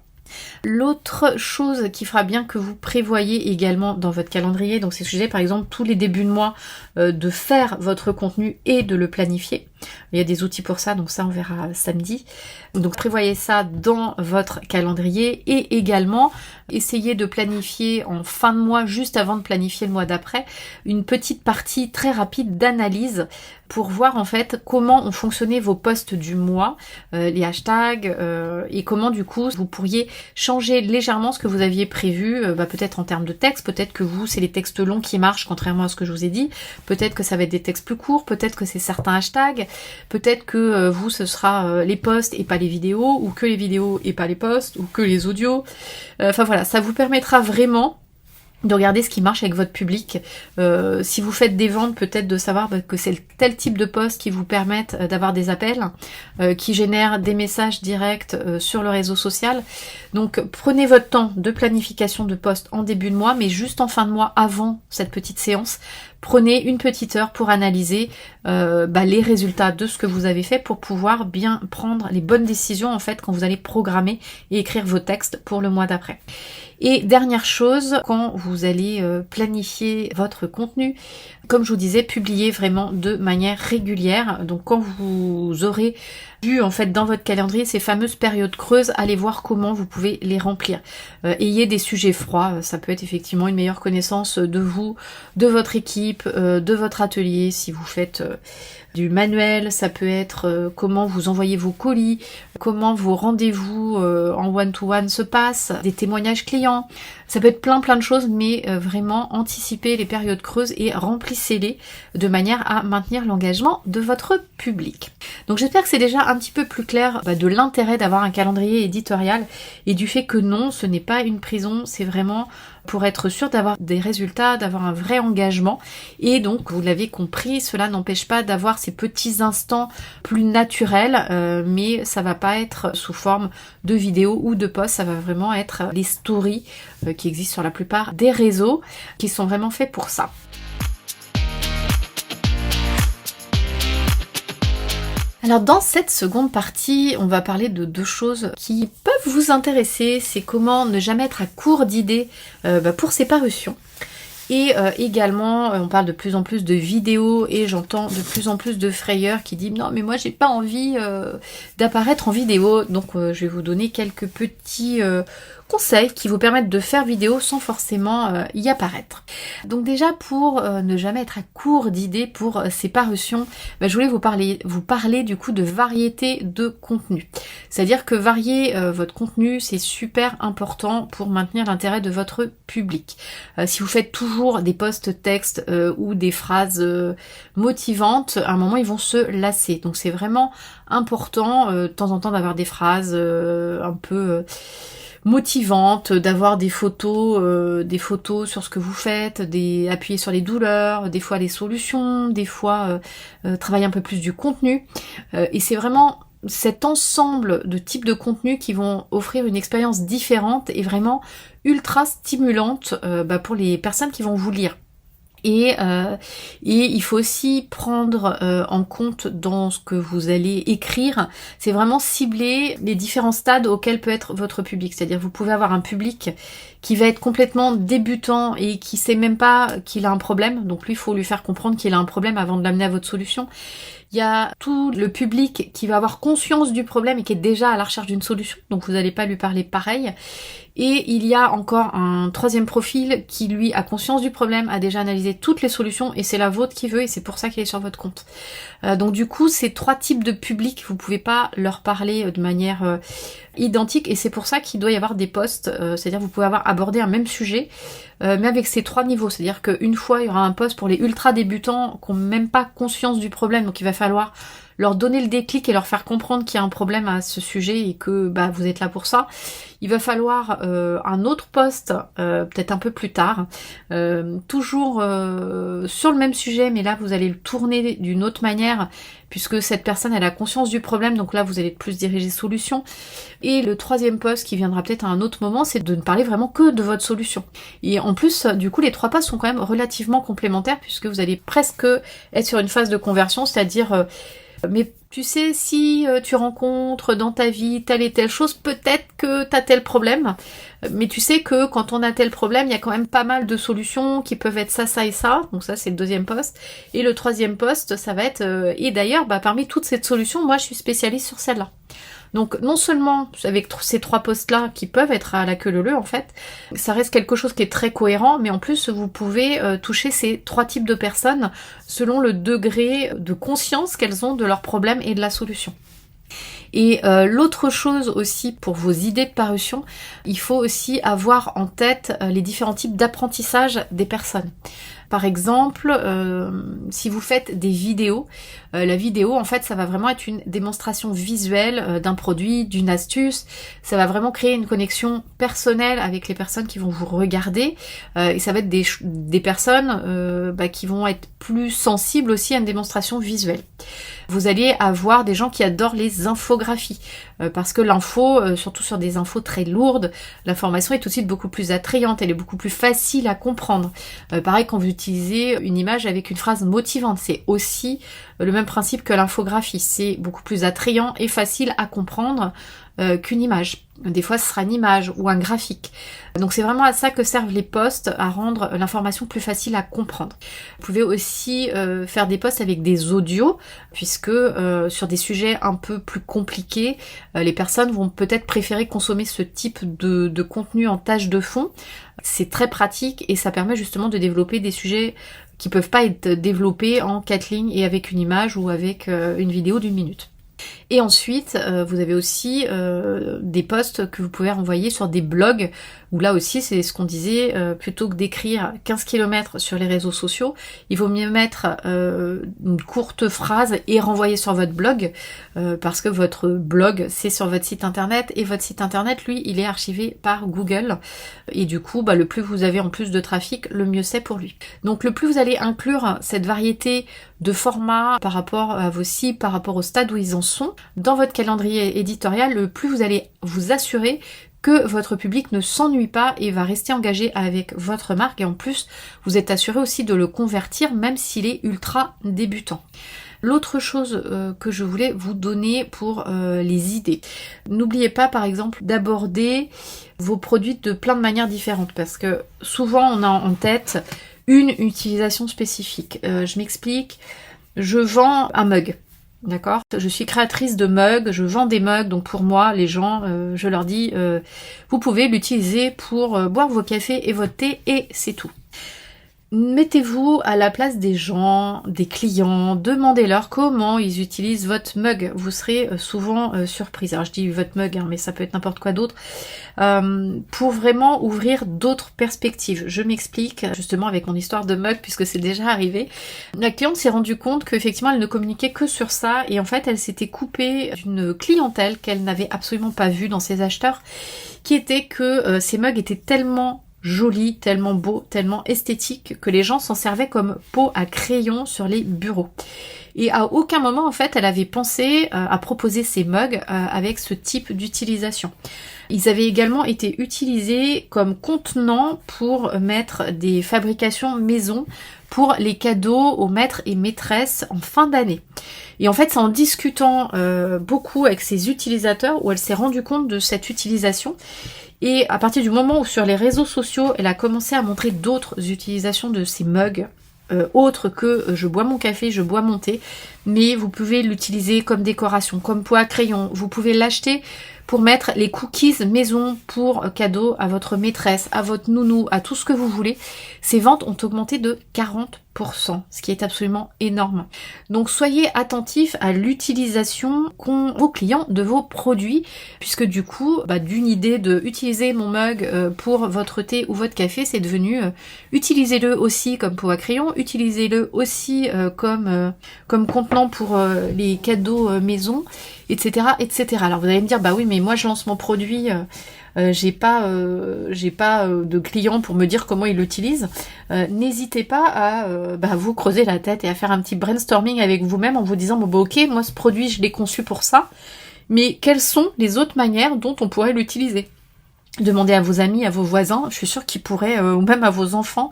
Speaker 1: L'autre chose qui fera bien que vous prévoyez également dans votre calendrier, donc c'est ce que je disais par exemple tous les débuts de mois, de faire votre contenu et de le planifier. Il y a des outils pour ça, donc ça on verra samedi. Donc prévoyez ça dans votre calendrier et également essayez de planifier en fin de mois, juste avant de planifier le mois d'après, une petite partie très rapide d'analyse pour voir en fait comment ont fonctionné vos posts du mois, les hashtags et comment du coup vous pourriez changer légèrement ce que vous aviez prévu, peut-être en termes de texte, peut-être que vous c'est les textes longs qui marchent contrairement à ce que je vous ai dit, peut-être que ça va être des textes plus courts, peut-être que c'est certains hashtags, peut-être que vous ce sera les posts et pas les vidéos, ou que les vidéos et pas les posts, ou que les audios. Enfin voilà, ça vous permettra vraiment de regarder ce qui marche avec votre public. Si vous faites des ventes, peut-être de savoir que c'est tel type de posts qui vous permettent d'avoir des appels, qui génèrent des messages directs sur le réseau social. Donc prenez votre temps de planification de posts en début de mois, mais juste en fin de mois avant cette petite séance, prenez une petite heure pour analyser les résultats de ce que vous avez fait pour pouvoir bien prendre les bonnes décisions en fait quand vous allez programmer et écrire vos textes pour le mois d'après. Et dernière chose, quand vous allez planifier votre contenu, comme je vous disais, publiez vraiment de manière régulière. Donc quand vous aurez vu en fait dans votre calendrier ces fameuses périodes creuses, allez voir comment vous pouvez les remplir. Ayez des sujets froids, ça peut être effectivement une meilleure connaissance de vous, de votre équipe, de votre atelier, si vous faites du manuel, ça peut être comment vous envoyez vos colis, comment vos rendez-vous en one-to-one se passent, des témoignages clients, ça peut être plein de choses, mais vraiment anticipez les périodes creuses et remplissez-les de manière à maintenir l'engagement de votre public. Donc j'espère que c'est déjà un petit peu plus clair de l'intérêt d'avoir un calendrier éditorial et du fait que non, ce n'est pas une prison, c'est vraiment pour être sûr d'avoir des résultats, d'avoir un vrai engagement. Et donc, vous l'avez compris, cela n'empêche pas d'avoir ces petits instants plus naturels, mais ça va pas être sous forme de vidéos ou de posts, ça va vraiment être les stories qui existent sur la plupart des réseaux, qui sont vraiment faits pour ça. Alors dans cette seconde partie, on va parler de deux choses qui peuvent vous intéresser, c'est comment ne jamais être à court d'idées pour ses parutions. Et également, on parle de plus en plus de vidéos et j'entends de plus en plus de frayeurs qui disent non mais moi j'ai pas envie d'apparaître en vidéo, donc je vais vous donner quelques petits conseils qui vous permettent de faire vidéo sans forcément y apparaître. Donc déjà pour ne jamais être à court d'idées pour ces parutions, je voulais vous parler du coup de variété de contenu. C'est-à-dire que varier votre contenu c'est super important pour maintenir l'intérêt de votre public. Si vous faites toujours des posts textes ou des phrases motivantes, à un moment ils vont se lasser. Donc c'est vraiment important de temps en temps d'avoir des phrases un peu motivante, d'avoir des photos sur ce que vous faites, appuyer sur les douleurs, des fois les solutions, des fois travailler un peu plus du contenu. Et c'est vraiment cet ensemble de types de contenus qui vont offrir une expérience différente et vraiment ultra stimulante pour les personnes qui vont vous lire. Et il faut aussi prendre en compte dans ce que vous allez écrire, c'est vraiment cibler les différents stades auxquels peut être votre public. C'est-à-dire vous pouvez avoir un public qui va être complètement débutant et qui sait même pas qu'il a un problème, donc lui il faut lui faire comprendre qu'il a un problème avant de l'amener à votre solution. Il y a tout le public qui va avoir conscience du problème et qui est déjà à la recherche d'une solution, donc vous n'allez pas lui parler pareil. Et il y a encore un troisième profil qui lui a conscience du problème, a déjà analysé toutes les solutions et c'est la vôtre qui veut et c'est pour ça qu'il est sur votre compte. Donc du coup, ces trois types de publics, vous pouvez pas leur parler de manière identique et c'est pour ça qu'il doit y avoir des posts, c'est-à-dire vous pouvez avoir abordé un même sujet, mais avec ces trois niveaux, c'est-à-dire qu'une fois il y aura un post pour les ultra débutants qui n'ont même pas conscience du problème, donc il va falloir leur donner le déclic et leur faire comprendre qu'il y a un problème à ce sujet et que vous êtes là pour ça. Il va falloir un autre post, peut-être un peu plus tard, toujours sur le même sujet, mais là vous allez le tourner d'une autre manière, puisque cette personne elle a conscience du problème, donc là vous allez plus diriger solution. Et le troisième post qui viendra peut-être à un autre moment, c'est de ne parler vraiment que de votre solution. Et en plus, du coup, les trois posts sont quand même relativement complémentaires, puisque vous allez presque être sur une phase de conversion, c'est-à-dire mais tu sais, si tu rencontres dans ta vie telle et telle chose, peut-être que t'as tel problème, mais tu sais que quand on a tel problème, il y a quand même pas mal de solutions qui peuvent être ça, ça et ça, donc ça c'est le deuxième post, et le troisième post, ça va être, et d'ailleurs, parmi toutes ces solutions, moi je suis spécialiste sur celle-là. Donc non seulement avec ces trois posts-là qui peuvent être à la queue leu-leu en fait, ça reste quelque chose qui est très cohérent, mais en plus vous pouvez toucher ces trois types de personnes selon le degré de conscience qu'elles ont de leurs problèmes et de la solution. Et l'autre chose aussi pour vos idées de parution, il faut aussi avoir en tête les différents types d'apprentissage des personnes. Par exemple, si vous faites des vidéos, la vidéo en fait ça va vraiment être une démonstration visuelle d'un produit, d'une astuce, ça va vraiment créer une connexion personnelle avec les personnes qui vont vous regarder et ça va être des personnes qui vont être plus sensibles aussi à une démonstration visuelle. Vous allez avoir des gens qui adorent les infographies parce que l'info, surtout sur des infos très lourdes, l'information est tout de suite beaucoup plus attrayante, elle est beaucoup plus facile à comprendre. Pareil quand vous d'utiliser une image avec une phrase motivante. C'est aussi le même principe que l'infographie. C'est beaucoup plus attrayant et facile à comprendre qu'une image. Des fois, ce sera une image ou un graphique. Donc c'est vraiment à ça que servent les posts, à rendre l'information plus facile à comprendre. Vous pouvez aussi faire des posts avec des audios, puisque sur des sujets un peu plus compliqués, les personnes vont peut-être préférer consommer ce type de contenu en tâche de fond. C'est très pratique et ça permet justement de développer des sujets qui peuvent pas être développés en 4 lignes et avec une image ou avec une vidéo d'1 minute. Et ensuite, vous avez aussi des posts que vous pouvez renvoyer sur des blogs, où là aussi, c'est ce qu'on disait, plutôt que d'écrire 15 km sur les réseaux sociaux, il vaut mieux mettre une courte phrase et renvoyer sur votre blog, parce que votre blog, c'est sur votre site internet, et votre site internet, lui, il est archivé par Google, et du coup, le plus vous avez en plus de trafic, le mieux c'est pour lui. Donc le plus vous allez inclure cette variété de formats par rapport à vos cibles, par rapport au stade où ils en sont, dans votre calendrier éditorial, le plus vous allez vous assurer que votre public ne s'ennuie pas et va rester engagé avec votre marque, et en plus vous êtes assuré aussi de le convertir même s'il est ultra débutant. L'autre chose que je voulais vous donner pour les idées. N'oubliez pas par exemple d'aborder vos produits de plein de manières différentes, parce que souvent on a en tête une utilisation spécifique. Je m'explique, je vends un mug. D'accord ? Je suis créatrice de mugs, je vends des mugs, donc pour moi, les gens, je leur dis, vous pouvez l'utiliser pour boire vos cafés et votre thé, et c'est tout. Mettez-vous à la place des gens, des clients, demandez-leur comment ils utilisent votre mug. Vous serez souvent surprise. Alors je dis votre mug, mais ça peut être n'importe quoi d'autre. Pour vraiment ouvrir d'autres perspectives. Je m'explique justement avec mon histoire de mug, puisque c'est déjà arrivé. La cliente s'est rendue compte qu'effectivement elle ne communiquait que sur ça, et en fait elle s'était coupée d'une clientèle qu'elle n'avait absolument pas vue dans ses acheteurs, qui était que ces mugs étaient tellement joli, tellement beau, tellement esthétique que les gens s'en servaient comme pot à crayon sur les bureaux. Et à aucun moment en fait elle avait pensé à proposer ces mugs avec ce type d'utilisation. Ils avaient également été utilisés comme contenants pour mettre des fabrications maison pour les cadeaux aux maîtres et maîtresses en fin d'année. Et en fait, c'est en discutant beaucoup avec ses utilisateurs où elle s'est rendue compte de cette utilisation. Et à partir du moment où sur les réseaux sociaux, elle a commencé à montrer d'autres utilisations de ces mugs, autres que je bois mon café, je bois mon thé, mais vous pouvez l'utiliser comme décoration, comme pot à crayon, vous pouvez l'acheter pour mettre les cookies maison pour cadeau à votre maîtresse, à votre nounou, à tout ce que vous voulez. Ces ventes ont augmenté de 40%, ce qui est absolument énorme. Donc soyez attentifs à l'utilisation qu'ont vos clients de vos produits, puisque du coup, d'une idée de utiliser mon mug pour votre thé ou votre café, c'est devenu utilisez-le aussi comme pot à crayon, utilisez-le aussi comme contenant pour les cadeaux maison, etc., etc. Alors vous allez me dire, oui, mais moi je lance mon produit, j'ai pas de clients pour me dire comment ils l'utilisent. N'hésitez pas à vous creuser la tête et à faire un petit brainstorming avec vous-même en vous disant, ok, moi ce produit je l'ai conçu pour ça, mais quelles sont les autres manières dont on pourrait l'utiliser ? Demandez à vos amis, à vos voisins, je suis sûre qu'ils pourraient, ou même à vos enfants,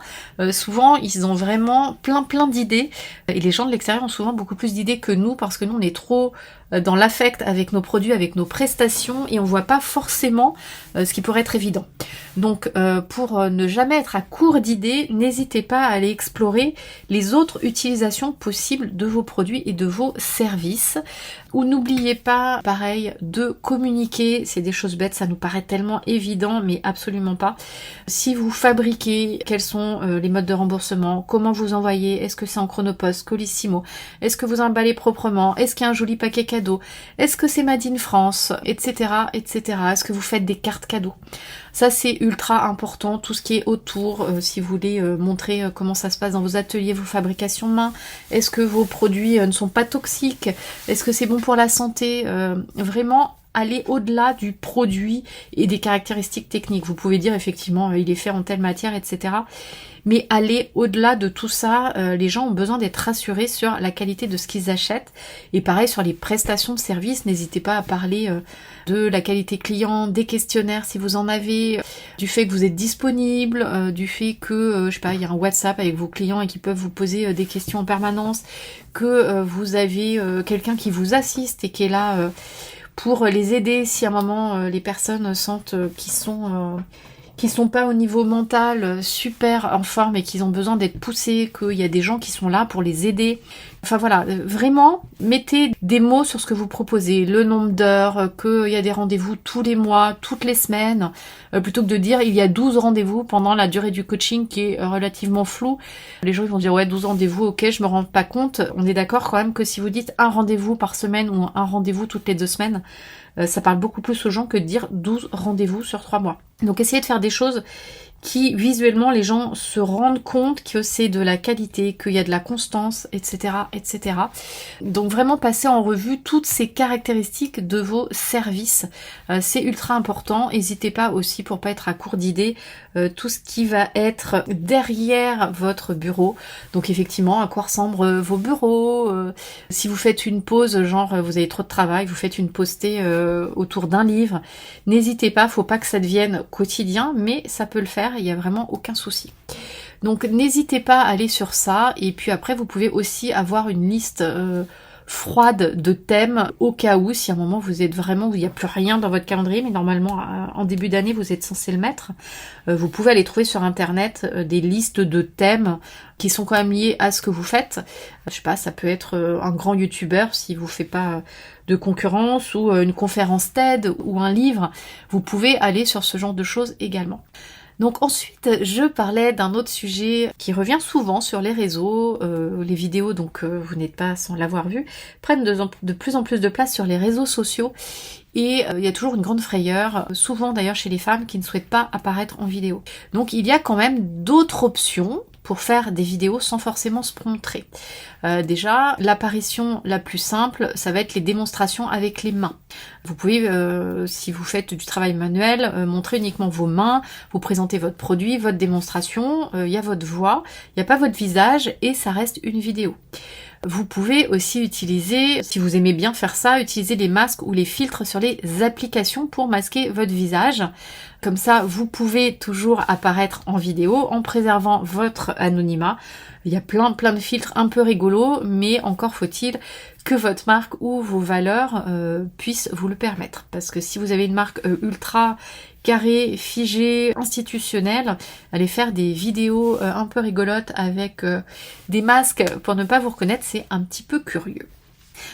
Speaker 1: souvent ils ont vraiment plein d'idées, et les gens de l'extérieur ont souvent beaucoup plus d'idées que nous, parce que nous on est trop dans l'affect avec nos produits, avec nos prestations, et on voit pas forcément ce qui pourrait être évident. Donc pour ne jamais être à court d'idées, n'hésitez pas à aller explorer les autres utilisations possibles de vos produits et de vos services. Ou n'oubliez pas, pareil, de communiquer. C'est des choses bêtes, ça nous paraît tellement évident, mais absolument pas. Si vous fabriquez, quels sont les modes de remboursement, comment vous envoyez, est-ce que c'est en Chronopost, Colissimo, est-ce que vous emballez proprement, est-ce qu'il y a un joli paquet cadeau, est-ce que c'est Made in France, etc., etc. Est-ce que vous faites des cartes cadeaux? Ça c'est ultra important, tout ce qui est autour, si vous voulez montrer comment ça se passe dans vos ateliers, vos fabrications main, est-ce que vos produits ne sont pas toxiques, est-ce que c'est bon pour la santé, vraiment aller au-delà du produit et des caractéristiques techniques. Vous pouvez dire effectivement il est fait en telle matière, etc. Mais aller au-delà de tout ça, les gens ont besoin d'être rassurés sur la qualité de ce qu'ils achètent. Et pareil sur les prestations de services, n'hésitez pas à parler de la qualité client, des questionnaires si vous en avez, du fait que vous êtes disponible, du fait que, je sais pas, il y a un WhatsApp avec vos clients et qui peuvent vous poser des questions en permanence, que vous avez quelqu'un qui vous assiste et qui est là pour les aider si à un moment les personnes sentent qu'ils sont pas au niveau mental super en forme et qu'ils ont besoin d'être poussés, qu'il y a des gens qui sont là pour les aider. Enfin voilà, vraiment, mettez des mots sur ce que vous proposez, le nombre d'heures, qu'il y a des rendez-vous tous les mois, toutes les semaines, plutôt que de dire il y a 12 rendez-vous pendant la durée du coaching qui est relativement floue. Les gens ils vont dire ouais 12 rendez-vous, ok, je me rends pas compte. On est d'accord quand même que si vous dites un rendez-vous par semaine ou un rendez-vous toutes les 2 semaines, ça parle beaucoup plus aux gens que de dire 12 rendez-vous sur 3 mois. Donc essayez de faire des choses qui visuellement les gens se rendent compte que c'est de la qualité, qu'il y a de la constance, etc., etc. Donc vraiment passer en revue toutes ces caractéristiques de vos services, c'est ultra important. N'hésitez pas aussi, pour pas être à court d'idées, tout ce qui va être derrière votre bureau. Donc effectivement, à quoi ressemblent vos bureaux, si vous faites une pause, genre vous avez trop de travail, vous faites une pause thé autour d'un livre, n'hésitez pas, faut pas que ça devienne quotidien, mais ça peut le faire, il n'y a vraiment aucun souci. Donc n'hésitez pas à aller sur ça, et puis après vous pouvez aussi avoir une liste froide de thèmes au cas où, si à un moment vous êtes vraiment, il n'y a plus rien dans votre calendrier, mais normalement en début d'année vous êtes censé le mettre, vous pouvez aller trouver sur internet des listes de thèmes qui sont quand même liés à ce que vous faites. Je sais pas, ça peut être un grand youtubeur si vous faites pas de concurrence, ou une conférence TED ou un livre, vous pouvez aller sur ce genre de choses également. Donc ensuite, je parlais d'un autre sujet qui revient souvent sur les réseaux, les vidéos, donc vous n'êtes pas sans l'avoir vu, prennent de plus en plus de place sur les réseaux sociaux, et il y a toujours une grande frayeur, souvent d'ailleurs chez les femmes qui ne souhaitent pas apparaître en vidéo. Donc il y a quand même d'autres options pour faire des vidéos sans forcément se montrer. Déjà, l'apparition la plus simple, ça va être les démonstrations avec les mains. Vous pouvez, si vous faites du travail manuel, montrer uniquement vos mains, vous présentez votre produit, votre démonstration, il y a votre voix, il n'y a pas votre visage, et ça reste une vidéo. Vous pouvez aussi utiliser, si vous aimez bien faire ça, utiliser les masques ou les filtres sur les applications pour masquer votre visage. Comme ça, vous pouvez toujours apparaître en vidéo en préservant votre anonymat. Il y a plein de filtres un peu rigolos, mais encore faut-il que votre marque ou vos valeurs puissent vous le permettre. Parce que si vous avez une marque ultra carrée, figée, institutionnelle, allez faire des vidéos un peu rigolotes avec des masques pour ne pas vous reconnaître, c'est un petit peu curieux.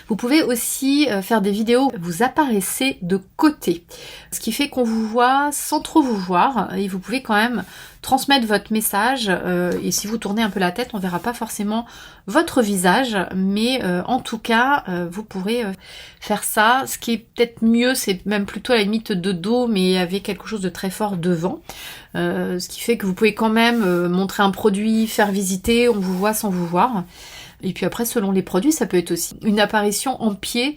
Speaker 1: Vous pouvez aussi faire des vidéos où vous apparaissez de côté, ce qui fait qu'on vous voit sans trop vous voir, et vous pouvez quand même transmettre votre message, et si vous tournez un peu la tête, on verra pas forcément votre visage, mais en tout cas, vous pourrez faire ça. Ce qui est peut-être mieux, c'est même plutôt à la limite de dos, mais avec quelque chose de très fort devant, ce qui fait que vous pouvez quand même montrer un produit, faire visiter, on vous voit sans vous voir. Et puis après, selon les produits, ça peut être aussi une apparition en pied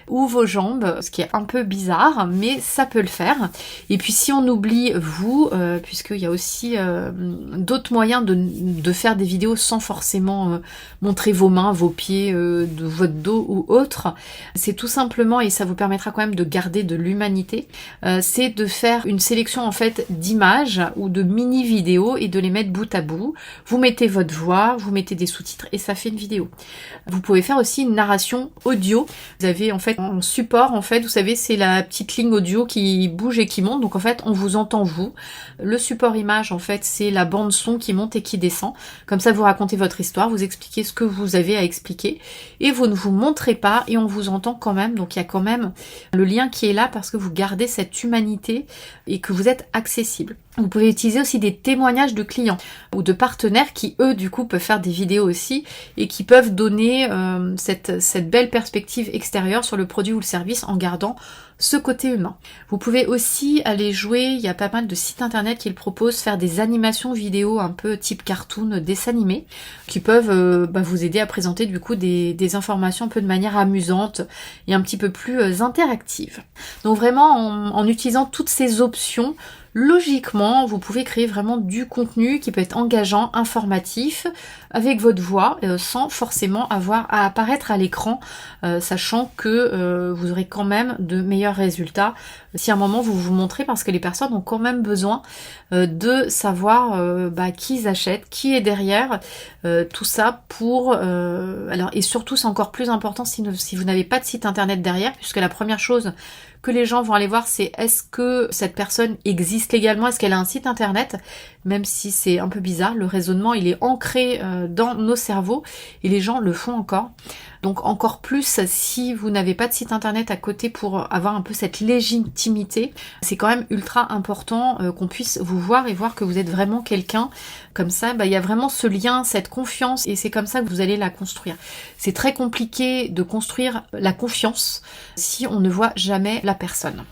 Speaker 1: ou vos jambes, ce qui est un peu bizarre, mais ça peut le faire. Et puis si on oublie vous, puisqu'il y a aussi d'autres moyens de faire des vidéos sans forcément montrer vos mains, vos pieds, de votre dos ou autre, c'est tout simplement, et ça vous permettra quand même de garder de l'humanité, c'est de faire une sélection en fait d'images ou de mini-vidéos et de les mettre bout à bout. Vous mettez votre voix, vous mettez des sous-titres et ça fait une vidéo. Vous pouvez faire aussi une narration audio. Vous avez en fait en support, en fait, vous savez, c'est la petite ligne audio qui bouge et qui monte. Donc en fait, on vous entend vous. Le support image, en fait, c'est la bande son qui monte et qui descend. Comme ça, vous racontez votre histoire, vous expliquez ce que vous avez à expliquer et vous ne vous montrez pas et on vous entend quand même. Donc il y a quand même le lien qui est là parce que vous gardez cette humanité et que vous êtes accessible. Vous pouvez utiliser aussi des témoignages de clients ou de partenaires qui, eux, du coup, peuvent faire des vidéos aussi et qui peuvent donner cette belle perspective extérieure sur le produit ou le service en gardant ce côté humain. Vous pouvez aussi aller jouer, il y a pas mal de sites internet qui le proposent, faire des animations vidéo un peu type cartoon, dessin animé, qui peuvent vous aider à présenter du coup des informations un peu de manière amusante et un petit peu plus interactive. Donc vraiment en utilisant toutes ces options, logiquement, vous pouvez créer vraiment du contenu qui peut être engageant, informatif, avec votre voix, sans forcément avoir à apparaître à l'écran, sachant que vous aurez quand même de meilleurs résultats si à un moment vous vous montrez, parce que les personnes ont quand même besoin de savoir qui ils achètent, qui est derrière, tout ça pour... alors et surtout c'est encore plus important si vous n'avez pas de site internet derrière, puisque la première chose que les gens vont aller voir, c'est est-ce que cette personne existe légalement, est-ce qu'elle a un site internet, même si c'est un peu bizarre, le raisonnement il est ancré dans nos cerveaux et les gens le font encore. Donc encore plus si vous n'avez pas de site internet à côté pour avoir un peu cette légitimité, c'est quand même ultra important qu'on puisse vous voir et voir que vous êtes vraiment quelqu'un. Comme ça, il y a vraiment ce lien, cette confiance, et c'est comme ça que vous allez la construire. C'est très compliqué de construire la confiance si on ne voit jamais la personne.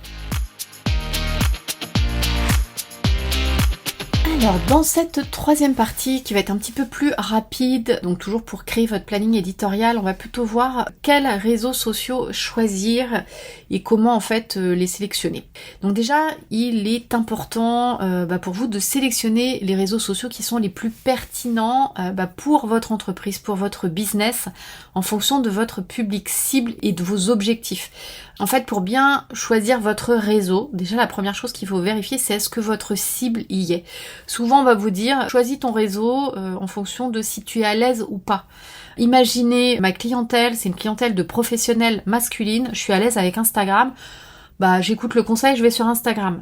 Speaker 1: Alors dans cette troisième partie qui va être un petit peu plus rapide, donc toujours pour créer votre planning éditorial, on va plutôt voir quels réseaux sociaux choisir et comment en fait les sélectionner. Donc déjà il est important pour vous de sélectionner les réseaux sociaux qui sont les plus pertinents pour votre entreprise, pour votre business, en fonction de votre public cible et de vos objectifs. En fait, pour bien choisir votre réseau, déjà la première chose qu'il faut vérifier, c'est est-ce que votre cible y est. Souvent, on va vous dire, choisis ton réseau en fonction de si tu es à l'aise ou pas. Imaginez, ma clientèle, c'est une clientèle de professionnels masculines, je suis à l'aise avec Instagram, j'écoute le conseil, je vais sur Instagram.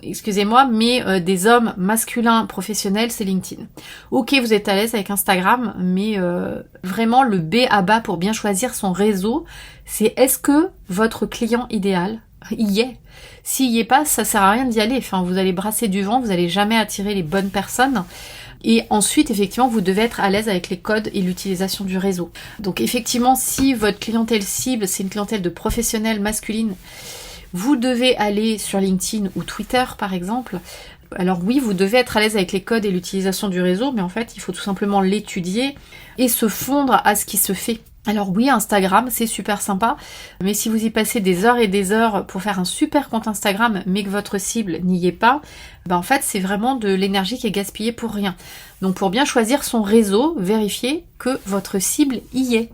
Speaker 1: Excusez-moi, mais des hommes masculins professionnels, c'est LinkedIn. Ok, vous êtes à l'aise avec Instagram, mais vraiment le B à bas pour bien choisir son réseau, c'est est-ce que votre client idéal y est? S'il y est pas, ça sert à rien d'y aller. Enfin, vous allez brasser du vent, vous allez jamais attirer les bonnes personnes. Et ensuite, effectivement, vous devez être à l'aise avec les codes et l'utilisation du réseau. Donc effectivement, si votre clientèle cible, c'est une clientèle de professionnels masculines, vous devez aller sur LinkedIn ou Twitter, par exemple. Alors oui, vous devez être à l'aise avec les codes et l'utilisation du réseau, mais en fait, il faut tout simplement l'étudier et se fondre à ce qui se fait. Alors oui, Instagram, c'est super sympa, mais si vous y passez des heures et des heures pour faire un super compte Instagram, mais que votre cible n'y est pas, en fait, c'est vraiment de l'énergie qui est gaspillée pour rien. Donc pour bien choisir son réseau, vérifiez que votre cible y est.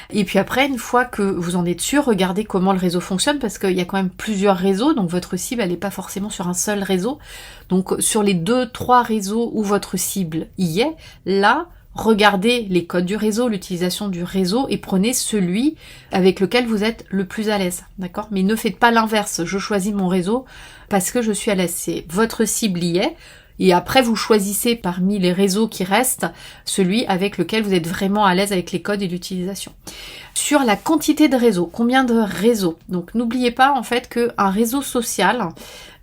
Speaker 1: Et puis après, une fois que vous en êtes sûr, regardez comment le réseau fonctionne, parce qu'il y a quand même plusieurs réseaux, donc votre cible, elle n'est pas forcément sur un seul réseau. Donc sur les 2-3 réseaux où votre cible y est, là, regardez les codes du réseau, l'utilisation du réseau et prenez celui avec lequel vous êtes le plus à l'aise, d'accord? Mais ne faites pas l'inverse, je choisis mon réseau parce que je suis à l'aise. C'est votre cible y est et après vous choisissez parmi les réseaux qui restent celui avec lequel vous êtes vraiment à l'aise avec les codes et l'utilisation. Sur la quantité de réseaux, combien de réseaux? Donc n'oubliez pas en fait qu'un réseau social,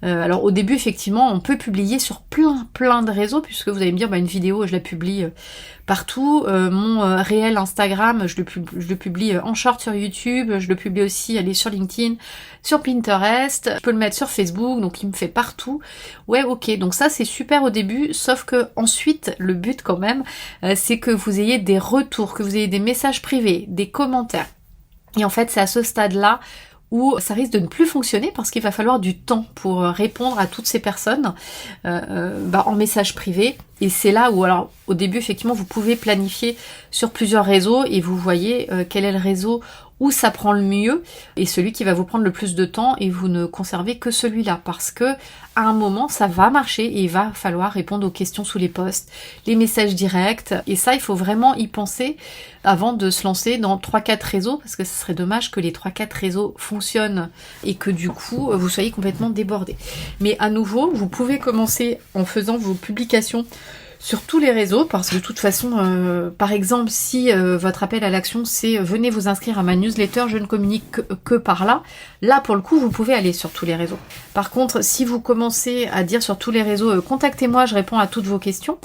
Speaker 1: alors au début effectivement on peut publier sur plein de réseaux, puisque vous allez me dire une vidéo je la publie partout, mon réel Instagram je le publie en short sur YouTube, je le publie aussi sur LinkedIn, sur Pinterest, je peux le mettre sur Facebook, donc il me fait partout. Ouais, ok, donc ça c'est super au début, sauf que ensuite le but quand même c'est que vous ayez des retours, que vous ayez des messages privés, des commentaires. Et en fait c'est à ce stade-là où ça risque de ne plus fonctionner parce qu'il va falloir du temps pour répondre à toutes ces personnes en message privé. Et c'est là où, alors au début effectivement vous pouvez planifier sur plusieurs réseaux et vous voyez quel est le réseau où ça prend le mieux et celui qui va vous prendre le plus de temps, et vous ne conservez que celui-là parce que à un moment ça va marcher et il va falloir répondre aux questions sous les posts, les messages directs, et ça il faut vraiment y penser avant de se lancer dans 3-4 réseaux, parce que ce serait dommage que les 3-4 réseaux fonctionnent et que du coup vous soyez complètement débordés. Mais à nouveau, vous pouvez commencer en faisant vos publications sur tous les réseaux, parce que de toute façon, par exemple, si votre appel à l'action c'est venez vous inscrire à ma newsletter, je ne communique que par là, là pour le coup vous pouvez aller sur tous les réseaux. Par contre, si vous commencez à dire sur tous les réseaux contactez-moi, je réponds à toutes vos questions,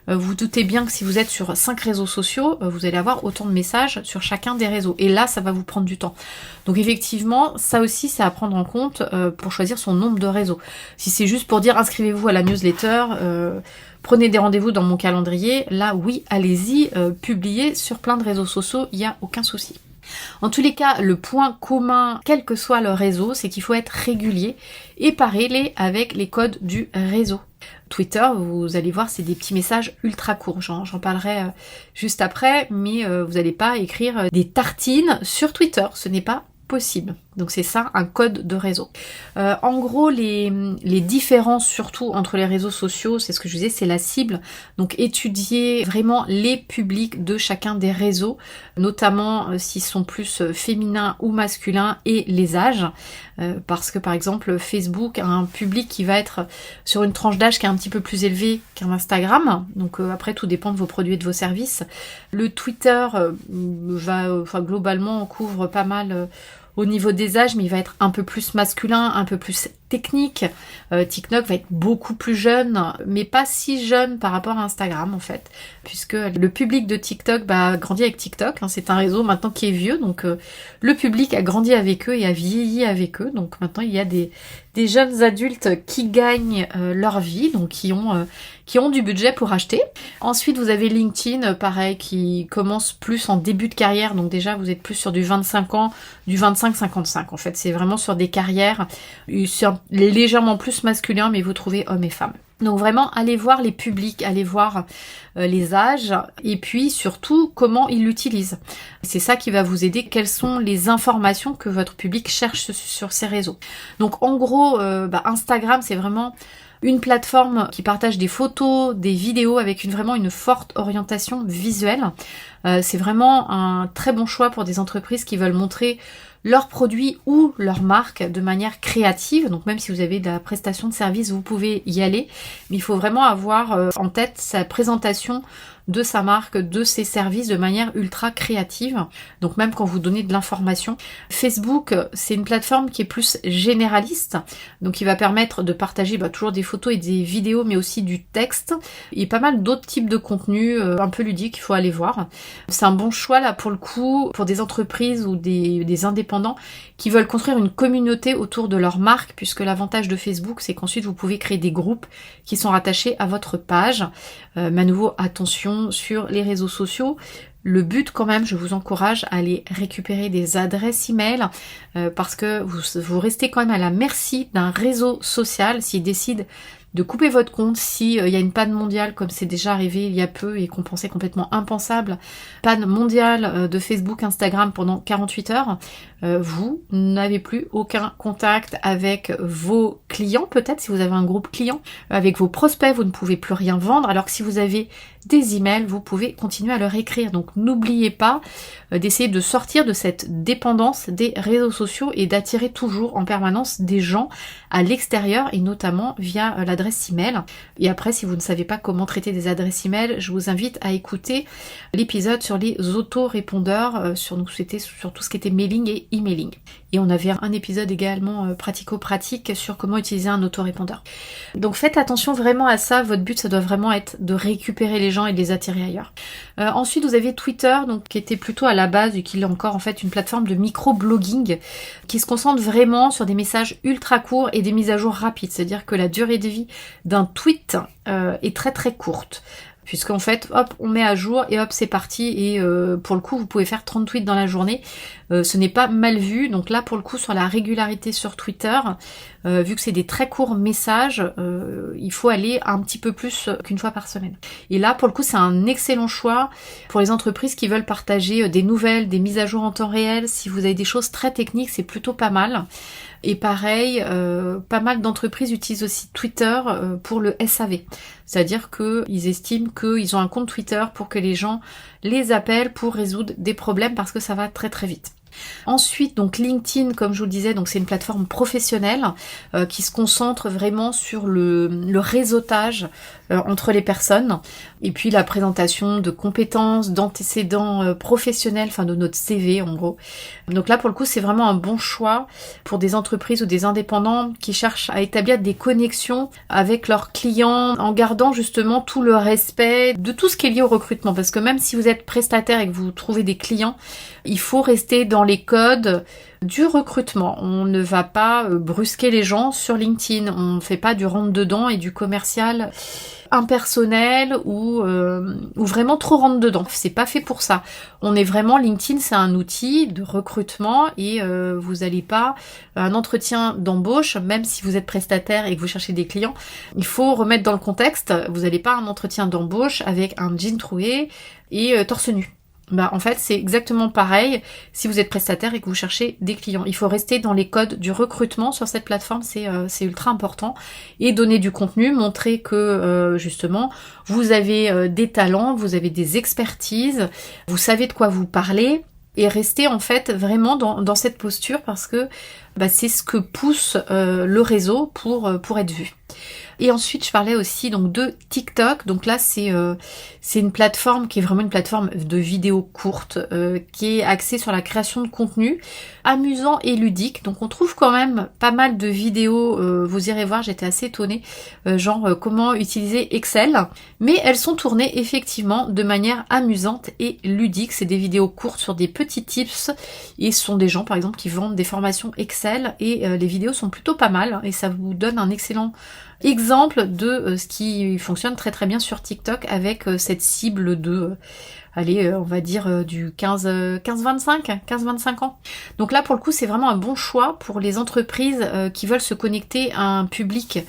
Speaker 1: Vous doutez bien que si vous êtes sur 5 réseaux sociaux, vous allez avoir autant de messages sur chacun des réseaux. Et là, ça va vous prendre du temps. Donc effectivement, ça aussi, c'est à prendre en compte pour choisir son nombre de réseaux. Si c'est juste pour dire inscrivez-vous à la newsletter, prenez des rendez-vous dans mon calendrier, là oui, allez-y, publiez sur plein de réseaux sociaux, il n'y a aucun souci. En tous les cas, le point commun, quel que soit le réseau, c'est qu'il faut être régulier et parer-les avec les codes du réseau. Twitter, vous allez voir, c'est des petits messages ultra courts. J'en parlerai juste après, mais vous n'allez pas écrire des tartines sur Twitter. Ce n'est pas possible. Donc c'est ça, un code de réseau. En gros, les différences surtout entre les réseaux sociaux, c'est ce que je disais, c'est la cible. Donc étudier vraiment les publics de chacun des réseaux, notamment s'ils sont plus féminins ou masculins et les âges. Parce que par exemple, Facebook a un public qui va être sur une tranche d'âge qui est un petit peu plus élevée qu'un Instagram. Donc après, tout dépend de vos produits et de vos services. Le Twitter globalement couvre pas mal au niveau des âges, mais il va être un peu plus masculin, un peu plus technique. TikTok va être beaucoup plus jeune, mais pas si jeune par rapport à Instagram en fait, puisque le public de TikTok grandit avec TikTok. C'est un réseau maintenant qui est vieux, donc le public a grandi avec eux et a vieilli avec eux. Donc maintenant il y a des jeunes adultes qui gagnent leur vie, donc qui ont du budget pour acheter. Ensuite vous avez LinkedIn, pareil, qui commence plus en début de carrière, donc déjà vous êtes plus sur du 25 ans, du 25-55 en fait. C'est vraiment sur des carrières légèrement plus masculin, mais vous trouvez hommes et femmes. Donc vraiment, allez voir les publics, allez voir les âges, et puis surtout comment ils l'utilisent. C'est ça qui va vous aider, quelles sont les informations que votre public cherche sur ces réseaux. Donc en gros, Instagram, c'est vraiment une plateforme qui partage des photos, des vidéos avec vraiment une forte orientation visuelle. C'est vraiment un très bon choix pour des entreprises qui veulent montrer leurs produits ou leur marque de manière créative. Donc même si vous avez de la prestation de service, vous pouvez y aller. Mais il faut vraiment avoir en tête sa présentation de sa marque, de ses services de manière ultra créative. Donc même quand vous donnez de l'information. Facebook, c'est une plateforme qui est plus généraliste. Donc il va permettre de partager toujours des photos et des vidéos, mais aussi du texte. Et pas mal d'autres types de contenus un peu ludiques, il faut aller voir. C'est un bon choix là pour le coup, pour des entreprises ou des indépendants qui veulent construire une communauté autour de leur marque, puisque l'avantage de Facebook, c'est qu'ensuite vous pouvez créer des groupes qui sont rattachés à votre page. Mais à nouveau, attention sur les réseaux sociaux. Le but quand même, je vous encourage à aller récupérer des adresses email parce que vous restez quand même à la merci d'un réseau social s'il décide de couper votre compte si y a une panne mondiale comme c'est déjà arrivé il y a peu et qu'on pensait complètement impensable. Panne mondiale de Facebook, Instagram pendant 48 heures. Vous n'avez plus aucun contact avec vos clients, peut-être si vous avez un groupe client, avec vos prospects, vous ne pouvez plus rien vendre, alors que si vous avez des emails, vous pouvez continuer à leur écrire. Donc n'oubliez pas d'essayer de sortir de cette dépendance des réseaux sociaux et d'attirer toujours en permanence des gens à l'extérieur et notamment via l'adresse email. Et après, si vous ne savez pas comment traiter des adresses email, je vous invite à écouter l'épisode sur les autorépondeurs, sur tout ce qui était mailing et emailing. Et on avait un épisode également pratico-pratique sur comment utiliser un autorépondeur. Donc faites attention vraiment à ça, votre but ça doit vraiment être de récupérer les gens et de les attirer ailleurs. Ensuite vous avez Twitter, donc qui était plutôt à la base et qui est encore en fait une plateforme de micro-blogging qui se concentre vraiment sur des messages ultra courts et des mises à jour rapides, c'est-à-dire que la durée de vie d'un tweet est très très courte. Puisqu'en fait, hop, on met à jour et hop, c'est parti. Et pour le coup, vous pouvez faire 30 tweets dans la journée. Ce n'est pas mal vu. Donc là, pour le coup, sur la régularité sur Twitter, vu que c'est des très courts messages, il faut aller un petit peu plus qu'une fois par semaine. Et là, pour le coup, c'est un excellent choix pour les entreprises qui veulent partager des nouvelles, des mises à jour en temps réel. Si vous avez des choses très techniques, c'est plutôt pas mal. Et pareil, pas mal d'entreprises utilisent aussi Twitter pour le SAV. C'est-à-dire qu'ils estiment qu'ils ont un compte Twitter pour que les gens les appellent pour résoudre des problèmes parce que ça va très très vite. Ensuite, donc LinkedIn, comme je vous le disais, donc c'est une plateforme professionnelle qui se concentre vraiment sur le réseautage entre les personnes et puis la présentation de compétences, d'antécédents professionnels, enfin de notre CV en gros. Donc là, pour le coup, c'est vraiment un bon choix pour des entreprises ou des indépendants qui cherchent à établir des connexions avec leurs clients en gardant justement tout le respect de tout ce qui est lié au recrutement. Parce que même si vous êtes prestataire et que vous trouvez des clients, il faut rester dans les codes du recrutement. On ne va pas brusquer les gens sur LinkedIn. On ne fait pas du rentre-dedans et du commercial impersonnel ou vraiment trop rentre-dedans. C'est pas fait pour ça. On est vraiment, LinkedIn, c'est un outil de recrutement et vous n'allez pas un entretien d'embauche, même si vous êtes prestataire et que vous cherchez des clients, il faut remettre dans le contexte. Vous n'allez pas un entretien d'embauche avec un jean troué et torse nu. Bah, en fait, c'est exactement pareil si vous êtes prestataire et que vous cherchez des clients. Il faut rester dans les codes du recrutement sur cette plateforme, c'est ultra important. Et donner du contenu, montrer que justement, vous avez des talents, vous avez des expertises, vous savez de quoi vous parlez. Et rester en fait vraiment dans cette posture parce que c'est ce que pousse le réseau pour être vu. Et ensuite, je parlais aussi donc de TikTok. Donc là, c'est une plateforme qui est vraiment une plateforme de vidéos courtes, qui est axée sur la création de contenu amusant et ludique. Donc on trouve quand même pas mal de vidéos, vous irez voir, j'étais assez étonnée, comment utiliser Excel. Mais elles sont tournées effectivement de manière amusante et ludique. C'est des vidéos courtes sur des petits tips et ce sont des gens par exemple qui vendent des formations Excel et les vidéos sont plutôt pas mal et ça vous donne un excellent exemple de ce qui fonctionne très très bien sur TikTok avec cette cible de, on va dire du 15-25 ans. Donc là pour le coup c'est vraiment un bon choix pour les entreprises qui veulent se connecter à un public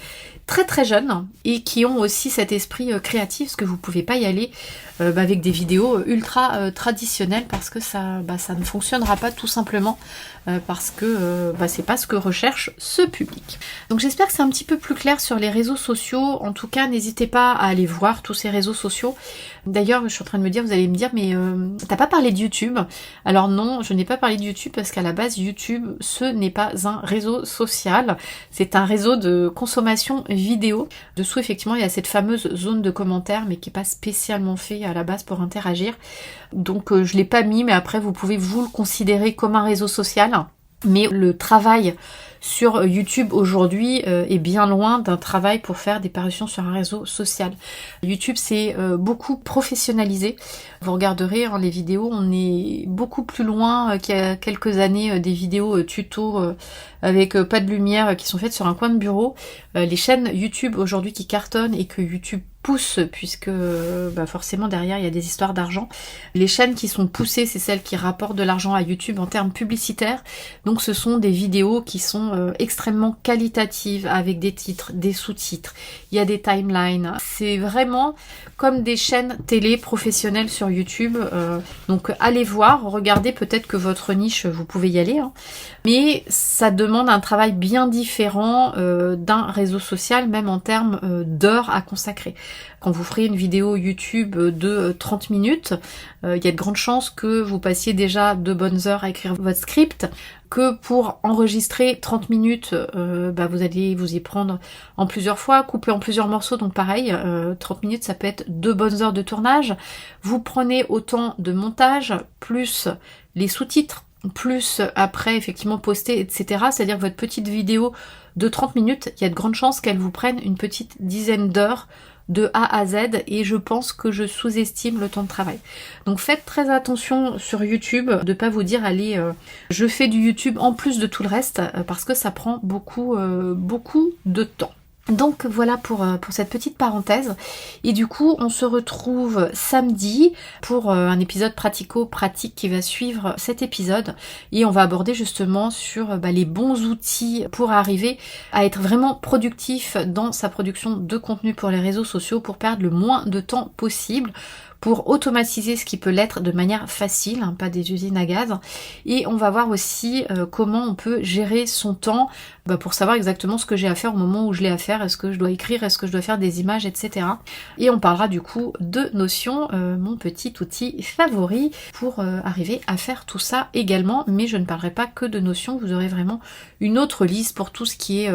Speaker 1: très très jeune et qui ont aussi cet esprit créatif, parce que vous pouvez pas y aller avec des vidéos ultra traditionnelles parce que ça ne fonctionnera pas tout simplement parce que c'est pas ce que recherche ce public. Donc j'espère que c'est un petit peu plus clair sur les réseaux sociaux. En tout cas, n'hésitez pas à aller voir tous ces réseaux sociaux. D'ailleurs, je suis en train de me dire, vous allez me dire, mais t'as pas parlé de YouTube? Alors non, je n'ai pas parlé de YouTube parce qu'à la base, YouTube, ce n'est pas un réseau social. C'est un réseau de consommation vidéo. Dessous, effectivement, il y a cette fameuse zone de commentaires, mais qui n'est pas spécialement fait à la base pour interagir. Donc je l'ai pas mis, mais après, vous pouvez vous le considérer comme un réseau social. Mais le travail sur YouTube aujourd'hui est bien loin d'un travail pour faire des parutions sur un réseau social. YouTube c'est beaucoup professionnalisé. Vous regarderez les vidéos, on est beaucoup plus loin qu'il y a quelques années des vidéos tuto avec pas de lumière qui sont faites sur un coin de bureau. Les chaînes YouTube aujourd'hui qui cartonnent et que YouTube pousse puisque forcément derrière il y a des histoires d'argent. Les chaînes qui sont poussées, c'est celles qui rapportent de l'argent à YouTube en termes publicitaires. Donc ce sont des vidéos qui sont extrêmement qualitatives avec des titres, des sous-titres. Il y a des timelines. C'est vraiment comme des chaînes télé professionnelles sur YouTube. Donc allez voir, regardez, peut-être que votre niche, vous pouvez y aller. Mais ça demande un travail bien différent d'un réseau social, même en termes d'heures à consacrer. Quand vous ferez une vidéo YouTube de 30 minutes, il y a de grandes chances que vous passiez déjà de bonnes heures à écrire votre script, que pour enregistrer 30 minutes, vous allez vous y prendre en plusieurs fois, couper en plusieurs morceaux, donc pareil, 30 minutes ça peut être 2 bonnes heures de tournage. Vous prenez autant de montage, plus les sous-titres, plus après effectivement poster, etc. C'est-à-dire que votre petite vidéo de 30 minutes, il y a de grandes chances qu'elle vous prenne une petite dizaine d'heures de A à Z et je pense que je sous-estime le temps de travail. Donc faites très attention sur YouTube de pas vous dire allez je fais du YouTube en plus de tout le reste parce que ça prend beaucoup de temps. Donc voilà pour cette petite parenthèse. Et du coup, on se retrouve samedi pour un épisode pratico-pratique qui va suivre cet épisode. Et on va aborder justement sur les bons outils pour arriver à être vraiment productif dans sa production de contenu pour les réseaux sociaux pour perdre le moins de temps possible, pour automatiser ce qui peut l'être de manière facile, hein, pas des usines à gaz. Et on va voir aussi comment on peut gérer son temps pour savoir exactement ce que j'ai à faire au moment où je l'ai à faire, est-ce que je dois écrire, est-ce que je dois faire des images, etc. Et on parlera du coup de Notion, mon petit outil favori pour arriver à faire tout ça également, mais je ne parlerai pas que de Notion, vous aurez vraiment une autre liste pour tout ce qui est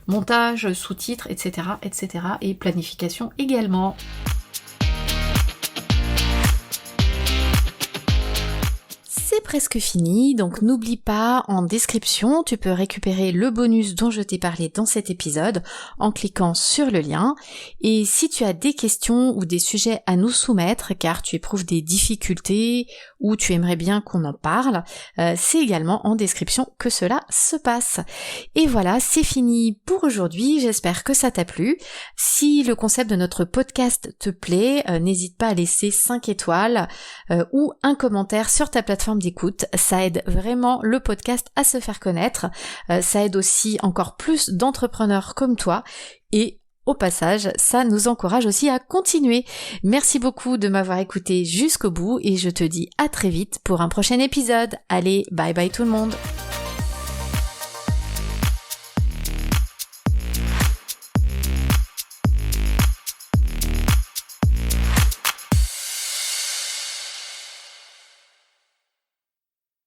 Speaker 1: montage, sous-titres, etc., etc. et planification également. C'est presque fini, donc n'oublie pas, en description, tu peux récupérer le bonus dont je t'ai parlé dans cet épisode en cliquant sur le lien. Et si tu as des questions ou des sujets à nous soumettre, car tu éprouves des difficultés ou tu aimerais bien qu'on en parle, c'est également en description que cela se passe. Et voilà, c'est fini pour aujourd'hui, j'espère que ça t'a plu. Si le concept de notre podcast te plaît, n'hésite pas à laisser 5 étoiles ou un commentaire sur ta plateforme d'écoute, ça aide vraiment le podcast à se faire connaître, ça aide aussi encore plus d'entrepreneurs comme toi et au passage, ça nous encourage aussi à continuer. Merci beaucoup de m'avoir écouté jusqu'au bout et je te dis à très vite pour un prochain épisode. Allez, bye bye tout le monde.